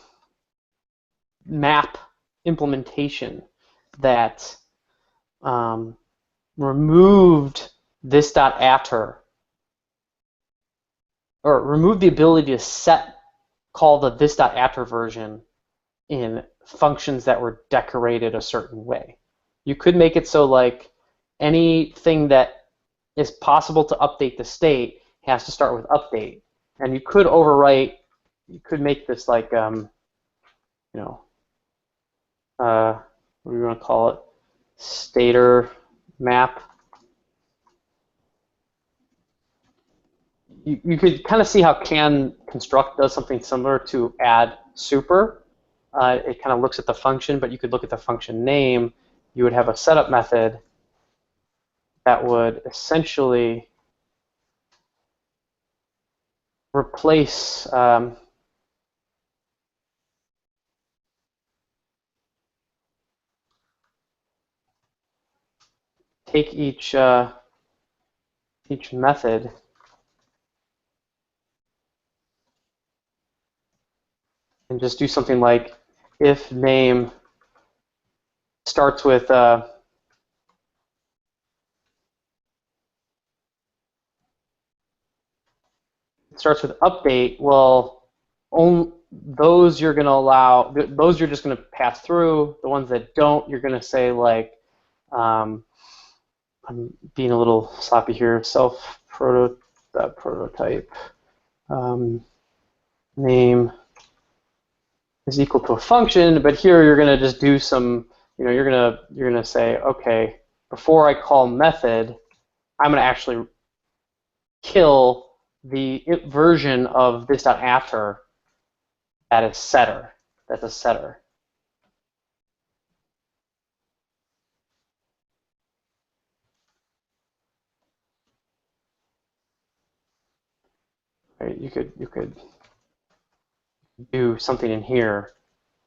map implementation that removed this.after, or removed the ability to call the this.after version in functions that were decorated a certain way. You could make it so like anything that is possible to update the state has to start with update, and you could overwrite. You could make this like what do you want to call it? Stator map. You could kind of see how can construct does something similar to add super. It kind of looks at the function, but you could look at the function name. You would have a setup method that would essentially replace take each method and just do something like if name starts with update. Well, those you're going to allow. Those you're just going to pass through. The ones that don't, you're going to say like I'm being a little sloppy here. Self prototype name is equal to a function, but here you're going to just do some. You're going to say, okay, before I call method, I'm going to actually kill the version of this.after that is setter. That's a setter. Right? You could do something in here,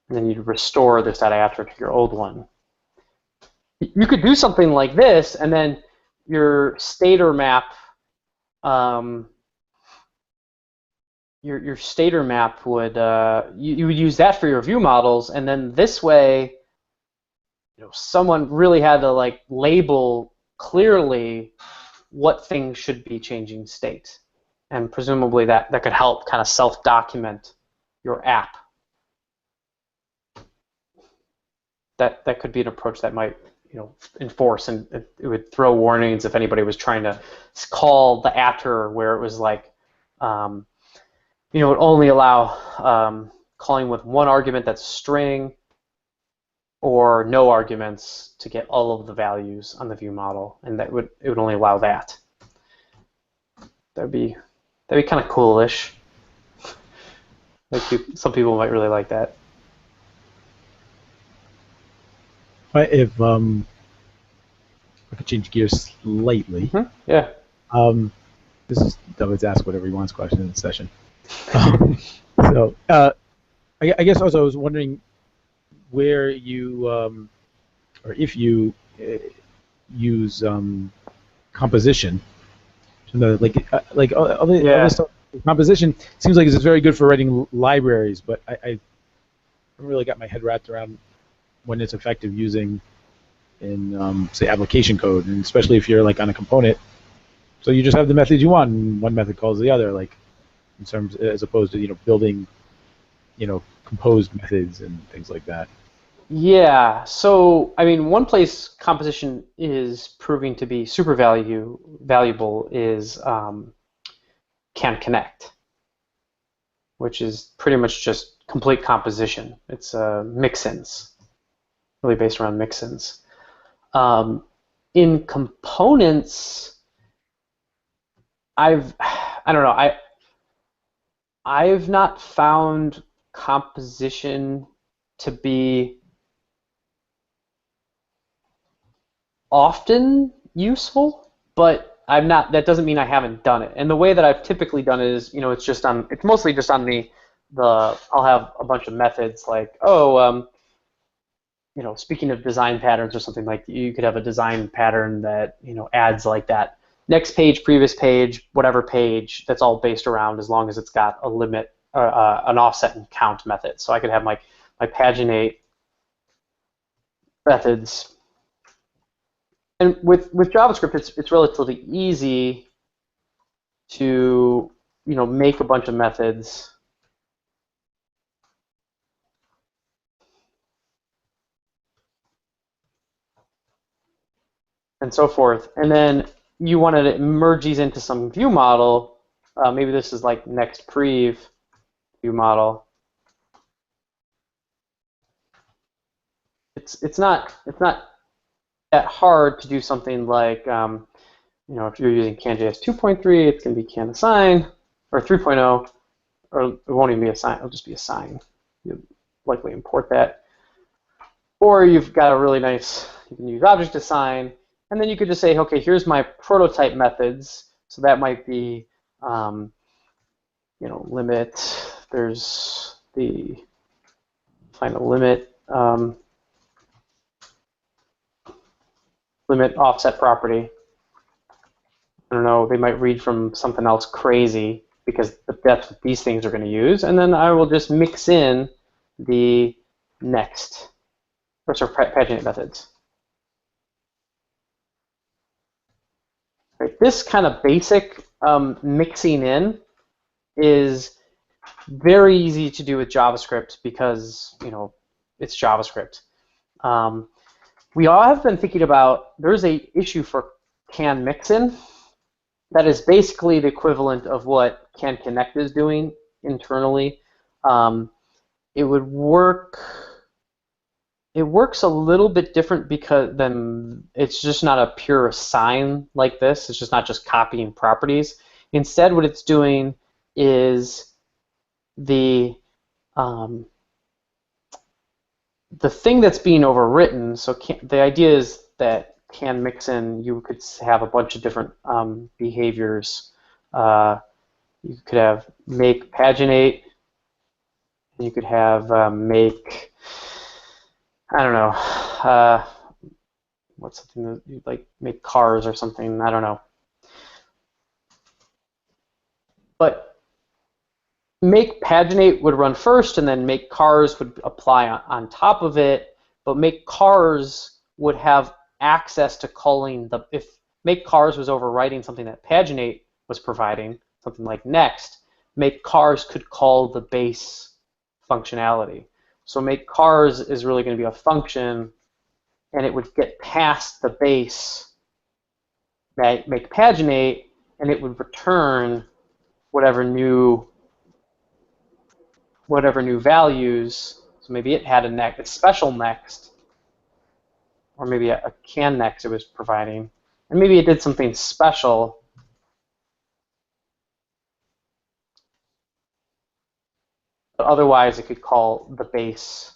and then you'd restore this.after to your old one. You could do something like this, and then your stator map. Your stator map would you would use that for your view models, and then this way, someone really had to like label clearly what things should be changing state, and presumably that could help kind of self-document your app. That could be an approach that might enforce, and it would throw warnings if anybody was trying to call the after where it was like. It would only allow calling with one argument that's a string, or no arguments to get all of the values on the view model, and it would only allow that. That'd be kind of coolish. Like some people might really like that. If I could change gears slightly. Mm-hmm. Yeah. This is David's ask whatever he wants question in the session. So I guess also I was wondering where you or if you use composition. So like other stuff. Composition seems like it's very good for writing libraries, but I haven't really got my head wrapped around when it's effective using in say application code, and especially if you're like on a component. So you just have the methods you want, and one method calls the other, like in terms as opposed to building composed methods and things like that. Yeah. So I mean, one place composition is proving to be super valuable is can connect, which is pretty much just complete composition. It's mixins, really based around mixins. In components, I don't know. I've not found composition to be often useful, but that doesn't mean I haven't done it. And the way that I've typically done it is, it's mostly just on the I'll have a bunch of methods like, speaking of design patterns or something, like you could have a design pattern that adds like that next page, previous page, whatever page. That's all based around as long as it's got a limit, an offset and count method. So I could have my paginate methods. And with JavaScript, it's relatively easy to make a bunch of methods. And so forth. And then you wanted to merge these into some view model. Maybe this is like next prev view model. It's not that hard to do something like if you're using CanJS 2.3, it's going to be CanAssign, or 3.0, or it won't even be a sign. It'll just be a sign. You'll likely import that. Or you've got a really nice, you can use object assign, and then you could just say, okay, here's my prototype methods. So that might be, limit. There's the final limit. Limit offset property. I don't know, they might read from something else crazy because that's what these things are going to use. And then I will just mix in the next, or sorry, paginate methods. Right, this kind of basic mixing in is very easy to do with JavaScript because it's JavaScript. We all have been thinking about, there's a issue for can mixin that is basically the equivalent of what can connect is doing internally. It would work. It works a little bit different because then it's just not a pure assign like this. It's just not just copying properties. Instead, what it's doing is the thing that's being overwritten. So the idea is that can mixin, you could have a bunch of different behaviors. You could have make paginate. You could have make, I don't know, what's something that you like, make cars or something, I don't know. But make paginate would run first, and then make cars would apply on top of it. But make cars would have access to calling if make cars was overwriting something that paginate was providing, something like next, make cars could call the base functionality. So make cars is really going to be a function, and it would get past the base make paginate, and it would return whatever new values. So maybe it had a special next, or maybe a can next it was providing, and maybe it did something special. But otherwise, it could call the base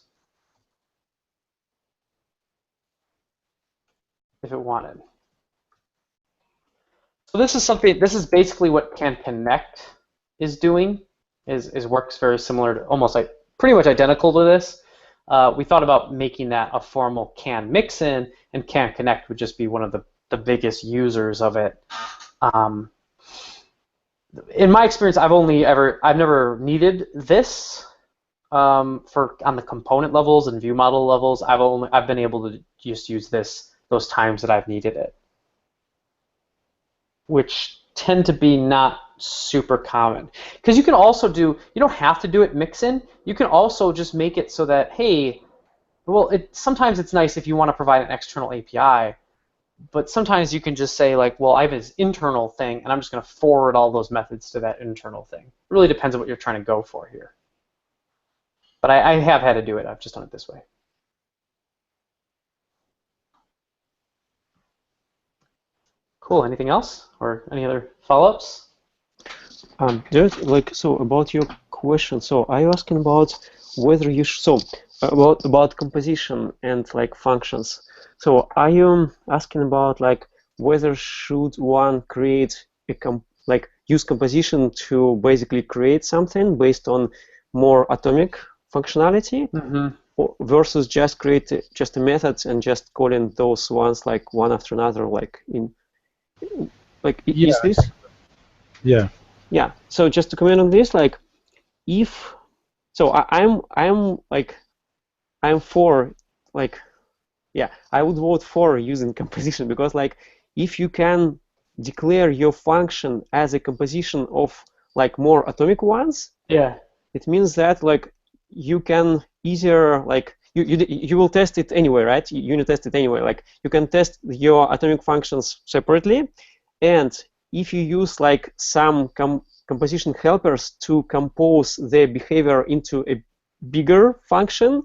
if it wanted. So this is basically what can connect is doing. Is works very similar to, almost like pretty much identical to this. We thought about making that a formal can mixin, and can connect would just be one of the biggest users of it. In my experience, I've never needed this on the component levels and view model levels. I've been able to just use this those times that I've needed it, which tend to be not super common. Because you can also you don't have to do it mixin. You can also just make it so that, hey, well, sometimes it's nice if you want to provide an external API, but sometimes you can just say, like, well, I have this internal thing, and I'm just going to forward all those methods to that internal thing. It really depends on what you're trying to go for here. But I have had to do it. I've just done it this way. Cool. Anything else, or any other follow-ups? So about your question. So are you asking about whether you about composition and like functions? So are you asking about like whether should one create use composition to basically create something based on more atomic functionality? Mm-hmm. versus just create just a method and just calling those ones like one after another, like Yeah. is this? Yeah. Yeah. So just to comment on this, like if so, I'm for like yeah, I would vote for using composition because like if you can declare your function as a composition of like more atomic ones, Yeah. it means that like you can easier like you will test it anyway, right? Unit test it anyway. Like you can test your atomic functions separately, and if you use like some composition helpers to compose the behavior into a bigger function,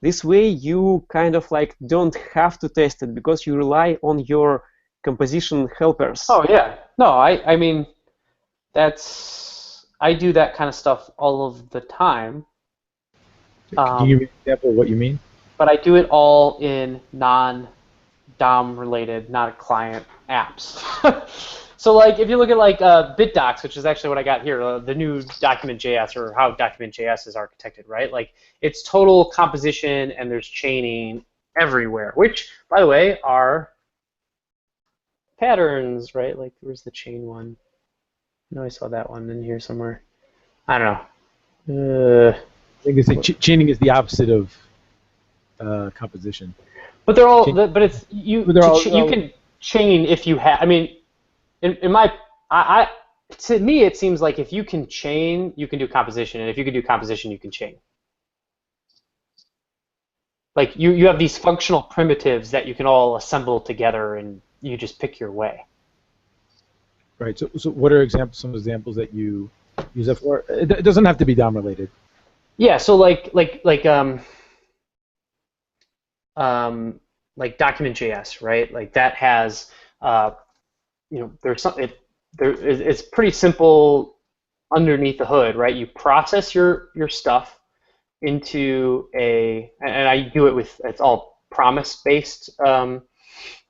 this way you kind of like don't have to test it because you rely on your composition helpers. Oh yeah. No, I mean I do that kind of stuff all of the time. Can you give me an example of what you mean? But I do it all in non-DOM related, not client apps. So like if you look at like BitDocs, which is actually what I got here, the new document.js or how document.js is architected, right? Like it's total composition and there's chaining everywhere, which by the way are patterns, right? Like where's the chain one? No, I saw that one in here somewhere. I don't know. I think it's like chaining is the opposite of composition. But they're all. But it's you. You can chain if you have. I mean, in my, to me it seems like if you can chain, you can do composition, and if you can do composition, you can chain. Like you have these functional primitives that you can all assemble together, and you just pick your way. Right. So what are some examples that you use that for? It doesn't have to be DOM related. Yeah. So like document.js, right? Like that has, there's something. It's pretty simple underneath the hood, right? You process your stuff into and I do it with, it's all promise-based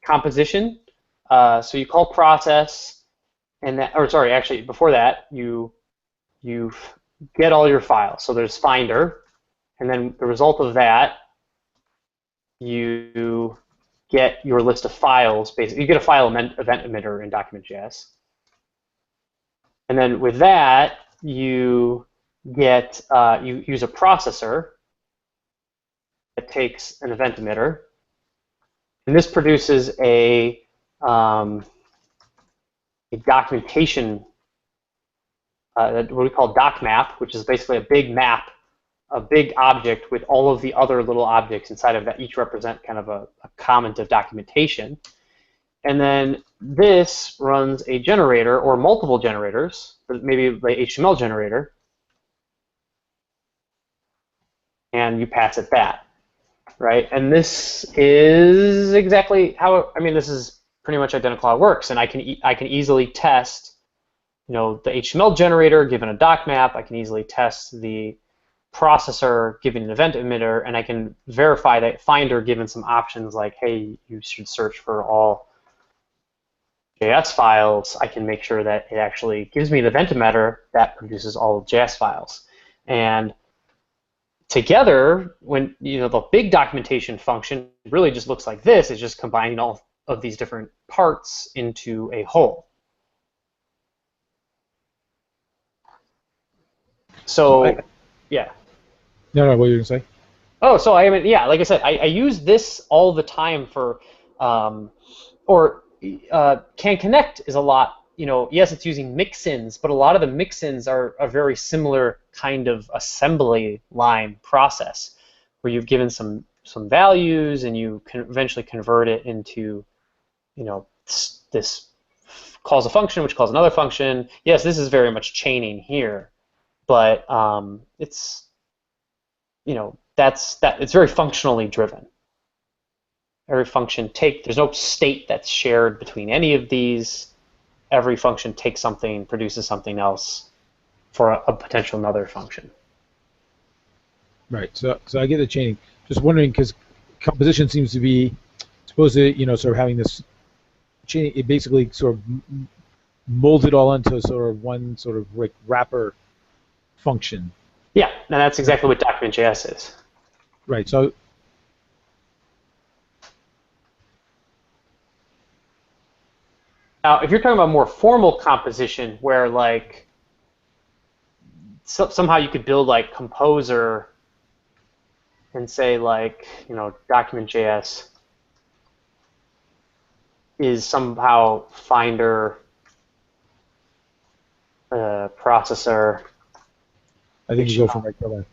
composition. So you call process. Actually, before that, you get all your files. So there's Finder, and then the result of that, you get your list of files. Basically, you get a file event emitter in document.js, and then with that, you get you use a processor that takes an event emitter, and this produces a documentation, what we call doc map, which is basically a big map, a big object with all of the other little objects inside of that, each represent kind of a comment of documentation. And then this runs a generator or multiple generators, maybe the HTML generator, and you pass it that, right? And this is exactly how, this is pretty much identical how it works, and I can easily test, the HTML generator given a doc map. I can easily test the processor given an event emitter, and I can verify that Finder given some options like, hey, you should search for all JS files. I can make sure that it actually gives me an event emitter that produces all JS files. And together, when the big documentation function really just looks like this, it's just combining all of these different parts into a whole. So, yeah. No, what were you going to say? Oh, so like I said, I use this all the time for, Can Connect is a lot, yes, it's using mix-ins, but a lot of the mix-ins are a very similar kind of assembly line process where you've given some values and you can eventually convert it into, this calls a function, which calls another function. Yes, this is very much chaining here, but it's, it's very functionally driven. Every function there's no state that's shared between any of these. Every function takes something, produces something else for a potential another function. Right. So I get the chaining. Just wondering, because composition seems to be supposed to, sort of having this chaining. It basically sort of molds it all into sort of one sort of like wrapper function. Yeah, and that's exactly what document.js is. Right. So now, if you're talking about more formal composition, where like somehow you could build like Composer and say like, you know, document.js is somehow Finder, processor. I think you go from right to left.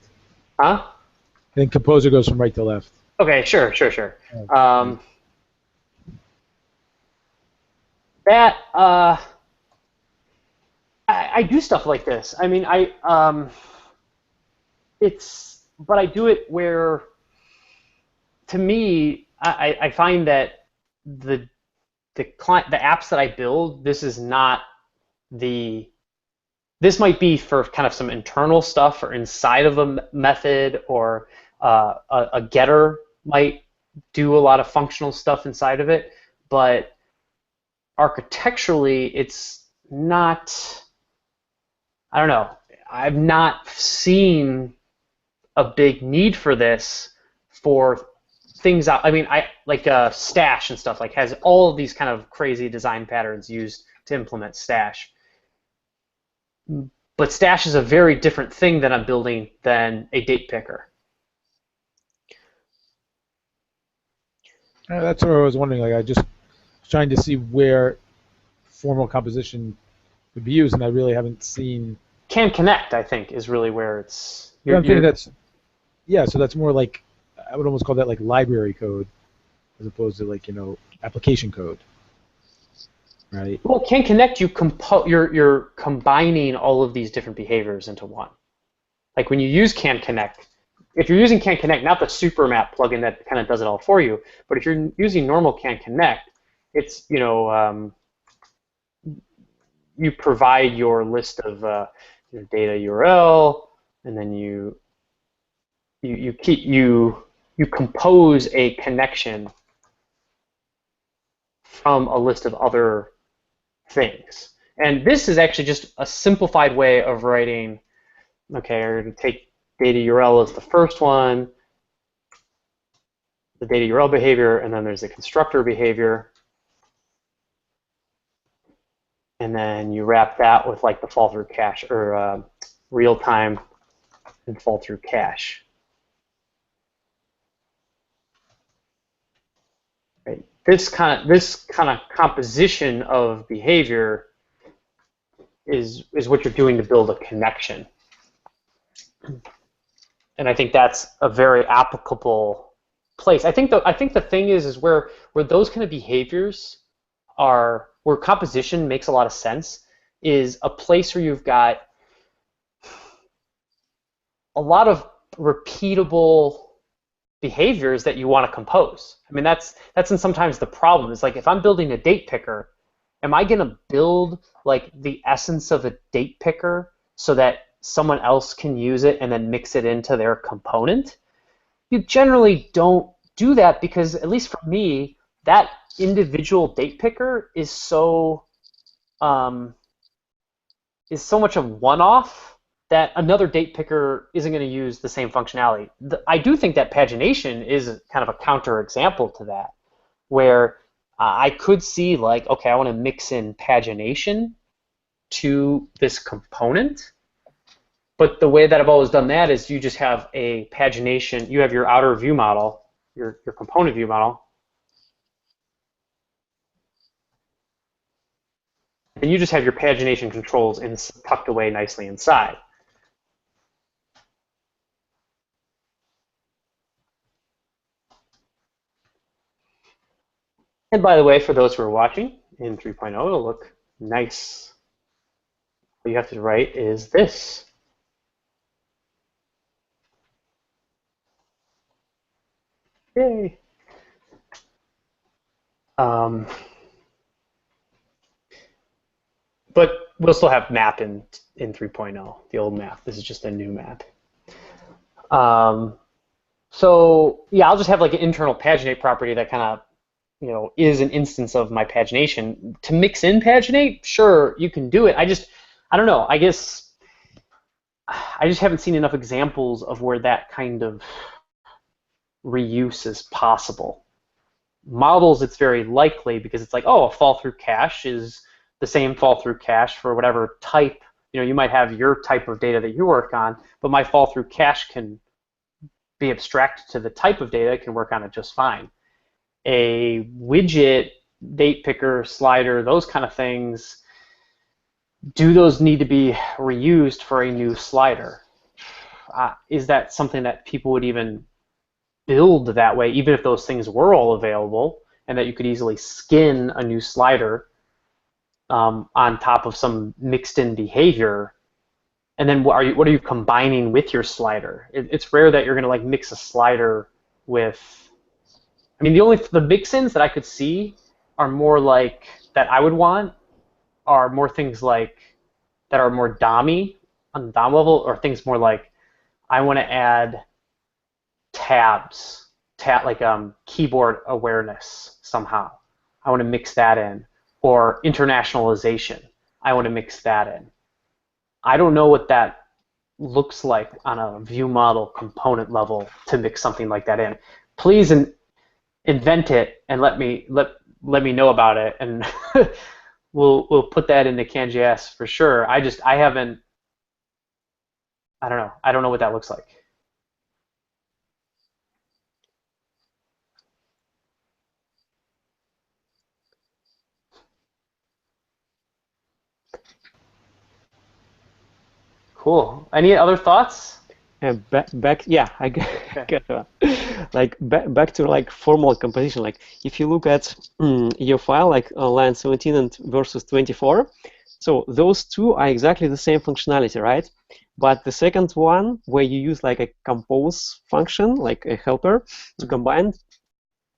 Huh? I think Composer goes from right to left. Okay, sure. Oh, That I do stuff like this. I mean, but I do it where, to me, I find that the client, the apps that I build, this might be for kind of some internal stuff or inside of a method, or a getter might do a lot of functional stuff inside of it, but architecturally, it's not, I don't know, I've not seen a big need for this for things out. I mean, I like Stash and stuff, like has all of these kind of crazy design patterns used to implement Stash. But Stash is a very different thing that I'm building than a date picker. That's what I was wondering. Like, I just was trying to see where formal composition would be used, and I really haven't seen. Can connect, I think, is really where it's. I'm thinking that's, yeah. So that's more like, I would almost call that like library code, as opposed to like, you know, application code, right? Well, Can Connect, you're combining all of these different behaviors into one. Like when you use Can Connect, if you're using Can Connect, not the Supermap plugin that kind of does it all for you, but if you're using normal Can Connect, it's, you know, you provide your list of your data URL, and then you compose a connection from a list of other things. And this is actually just a simplified way of writing. Okay, we're going to take data URL as the first one, the data URL behavior, and then there's the constructor behavior. And then you wrap that with like the fall through cache, or real time and fall through cache. Right. This kind of composition of behavior is what you're doing to build a connection. And I think that's a very applicable place. I think the thing is where those kind of behaviors are, where composition makes a lot of sense, is a place where you've got a lot of repeatable behaviors that you want to compose. I mean, that's sometimes the problem. It's like, if I'm building a date picker, am I going to build like the essence of a date picker so that someone else can use it and then mix it into their component? You generally don't do that, because, at least for me, that individual date picker is so much a one-off that another date picker isn't going to use the same functionality. I do think that pagination is kind of a counter-example to that, where I could see like, okay, I want to mix in pagination to this component, but the way that I've always done that is you just have a pagination, you have your outer view model, your component view model, and you just have your pagination controls tucked away nicely inside. And by the way, for those who are watching, in 3.0, it'll look nice. What you have to write is this. Yay. But we'll still have map in 3.0, the old map. This is just a new map. So yeah, I'll just have like an internal paginate property that kind of, you know, is an instance of my pagination. To mix in paginate, sure, you can do it. I don't know. I guess I just haven't seen enough examples of where that kind of reuse is possible. Models, it's very likely because it's like, oh, a fall-through cache is the same fall-through cache for whatever type. You might have your type of data that you work on, but my fall-through cache can be abstracted to the type of data. It can work on it just fine. A widget, date picker, slider, those kind of things, do those need to be reused for a new slider? Is that something that people would even build that way, even if those things were all available, and that you could easily skin a new slider on top of some mixed-in behavior? And then what are you combining with your slider? It's rare that you're going to like mix a slider with. I mean, the mix-ins that I could see are more like that I would want are more things like that are more DOM-y on the DOM level, or things more like I want to add tabs, like keyboard awareness somehow. I want to mix that in, or internationalization. I want to mix that in. I don't know what that looks like on a view model component level to mix something like that in. Please invent it and let me know about it, and we'll put that into CanJS for sure. I don't know. I don't know what that looks like. Cool. Any other thoughts? Back, yeah, I get back to like formal composition. Like if you look at your file, like line 17 and versus 24, so those two are exactly the same functionality, right? But the second one, where you use like a compose function, like a helper, to combine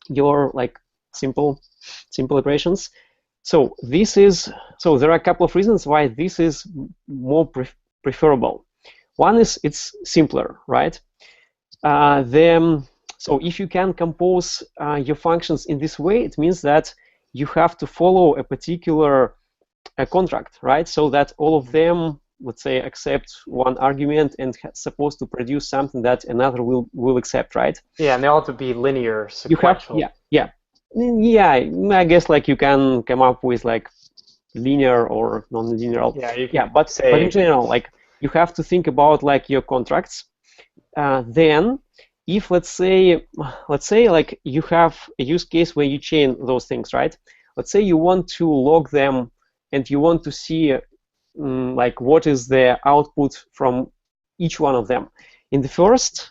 your like simple operations. So there are a couple of reasons why this is more preferable. One is it's simpler, right? So if you can compose your functions in this way, it means that you have to follow a particular contract, right? So that all of them, let's say, accept one argument and supposed to produce something that another will accept, right? Yeah, and they all have to be linear, sequential. Yeah. I guess like you can come up with like linear or non-linear. But in general, like you have to think about like your contracts. Then, if let's say like you have a use case where you chain those things, right? Let's say you want to log them and you want to see like what is the output from each one of them. In the first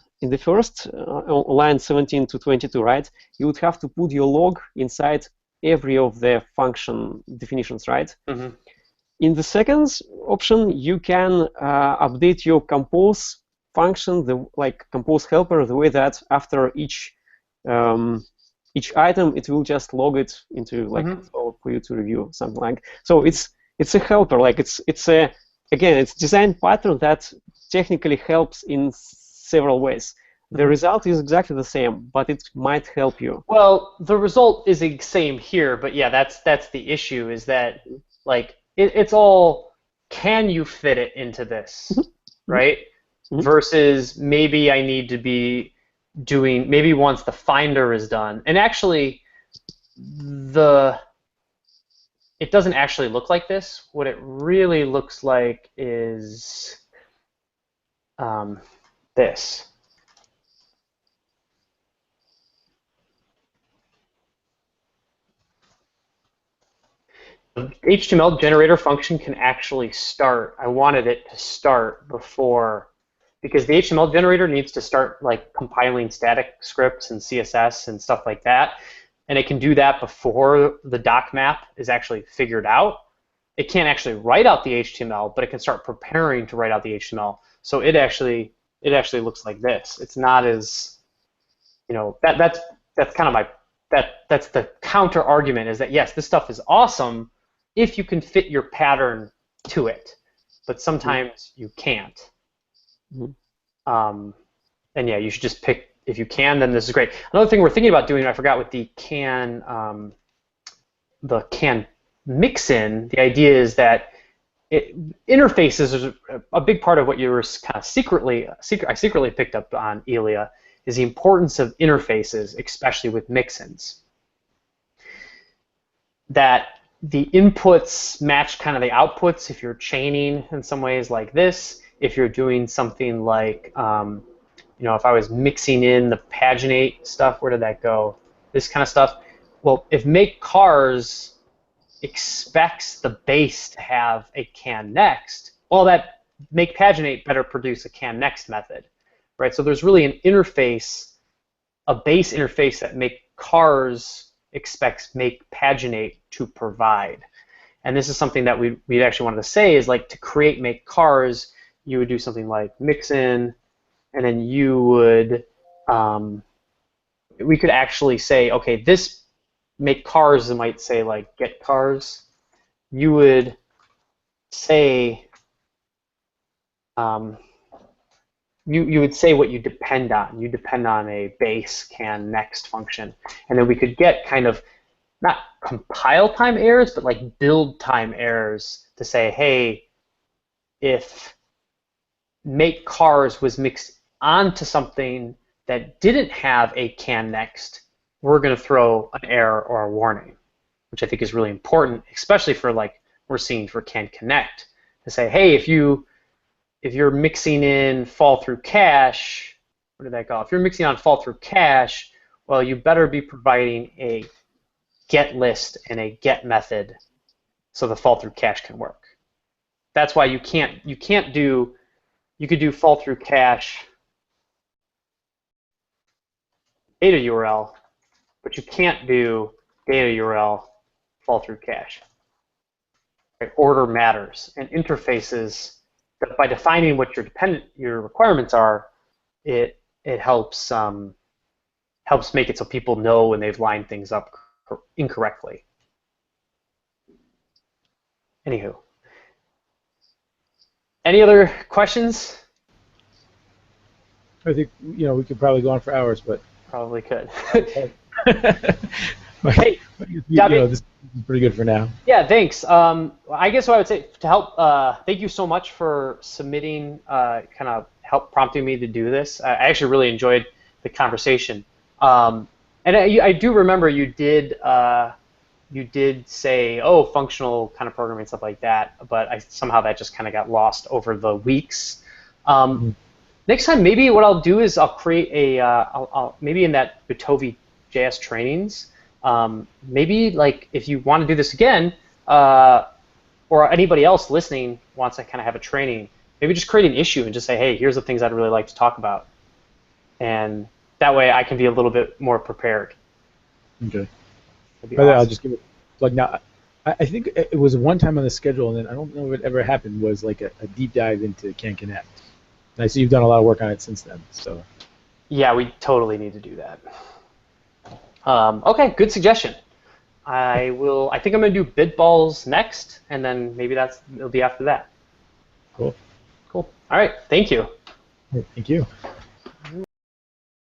line 17 to 22, right? You would have to put your log inside every of the function definitions, right? Mm-hmm. In the second option, you can update your compose function, like compose helper, the way that after each item, it will just log it into like for you to review, something like. So it's a helper, like it's design pattern that technically helps in several ways. The result is exactly the same, but it might help you. Well, the result is the same here, but yeah, that's the issue, is that like it's all, can you fit it into this, right? Versus maybe I need to be doing, maybe once the finder is done, and actually it doesn't actually look like this. What it really looks like is this. The HTML generator function can actually start. I wanted it to start before, because the HTML generator needs to start like compiling static scripts and CSS and stuff like that, and it can do that before the doc map is actually figured out. It can't actually write out the HTML, but it can start preparing to write out the HTML. So it actually looks like this. It's not as, that's kind of that's the counter argument, is that yes, this stuff is awesome if you can fit your pattern to it, but sometimes you can't. And yeah, you should just pick, if you can, then this is great. Another thing we're thinking about doing, I forgot, with the can mix-in, the idea is that interfaces is a big part of what you were kind of secretly picked up on, Elia, is the importance of interfaces, especially with mixins. That the inputs match kind of the outputs if you're chaining in some ways like this. If you're doing something like, if I was mixing in the paginate stuff, where did that go? This kind of stuff. Well, if make cars expects the base to have a can next, well, that make paginate better produce a can next method, right? So there's really an interface, a base interface that make cars expects make paginate to provide. And this is something that we actually wanted to say is like to create make cars, you would do something like mix in, and then you would, we could actually say, okay, this make cars, it might say like get cars. You would say, you would say what you depend on. You depend on a base can next function. And then we could get kind of, not compile time errors, but like build time errors to say, hey, if make cars was mixed onto something that didn't have a can next, we're going to throw an error or a warning, which I think is really important, especially for like we're seeing for can connect, to say, hey, if you're mixing in fall through cache, where did that go? If you're mixing on fall through cache, well, you better be providing a get list and a get method so the fall through cache can work. That's why you could do fall through cache data URL, but you can't do data URL fall through cache. Right? Order matters, and interfaces, by defining what your requirements are, it helps make it so people know when they've lined things up incorrectly. Anywho, any other questions? I think we could probably go on for hours, but probably could. Hey, this is pretty good for now. Yeah, thanks. I guess what I would say to help, thank you so much for submitting, kind of help prompting me to do this. I actually really enjoyed the conversation. And I do remember you did say, oh, functional kind of programming and stuff like that, but somehow that just kind of got lost over the weeks. Next time, maybe what I'll do is I'll create a, maybe in that Bitovi JS trainings, maybe like if you want to do this again, or anybody else listening wants to kind of have a training, maybe just create an issue and just say, hey, here's the things I'd really like to talk about. And that way I can be a little bit more prepared. Okay. Awesome. I'll just give it, like now, I think it was one time on the schedule, and then I don't know if it ever happened, was like a deep dive into Can Connect. And I see you've done a lot of work on it since then. So. Yeah, we totally need to do that. Okay, good suggestion. I think I'm going to do bit-balls next, and then maybe it'll be after that. Cool. Cool. All right, thank you. Thank you.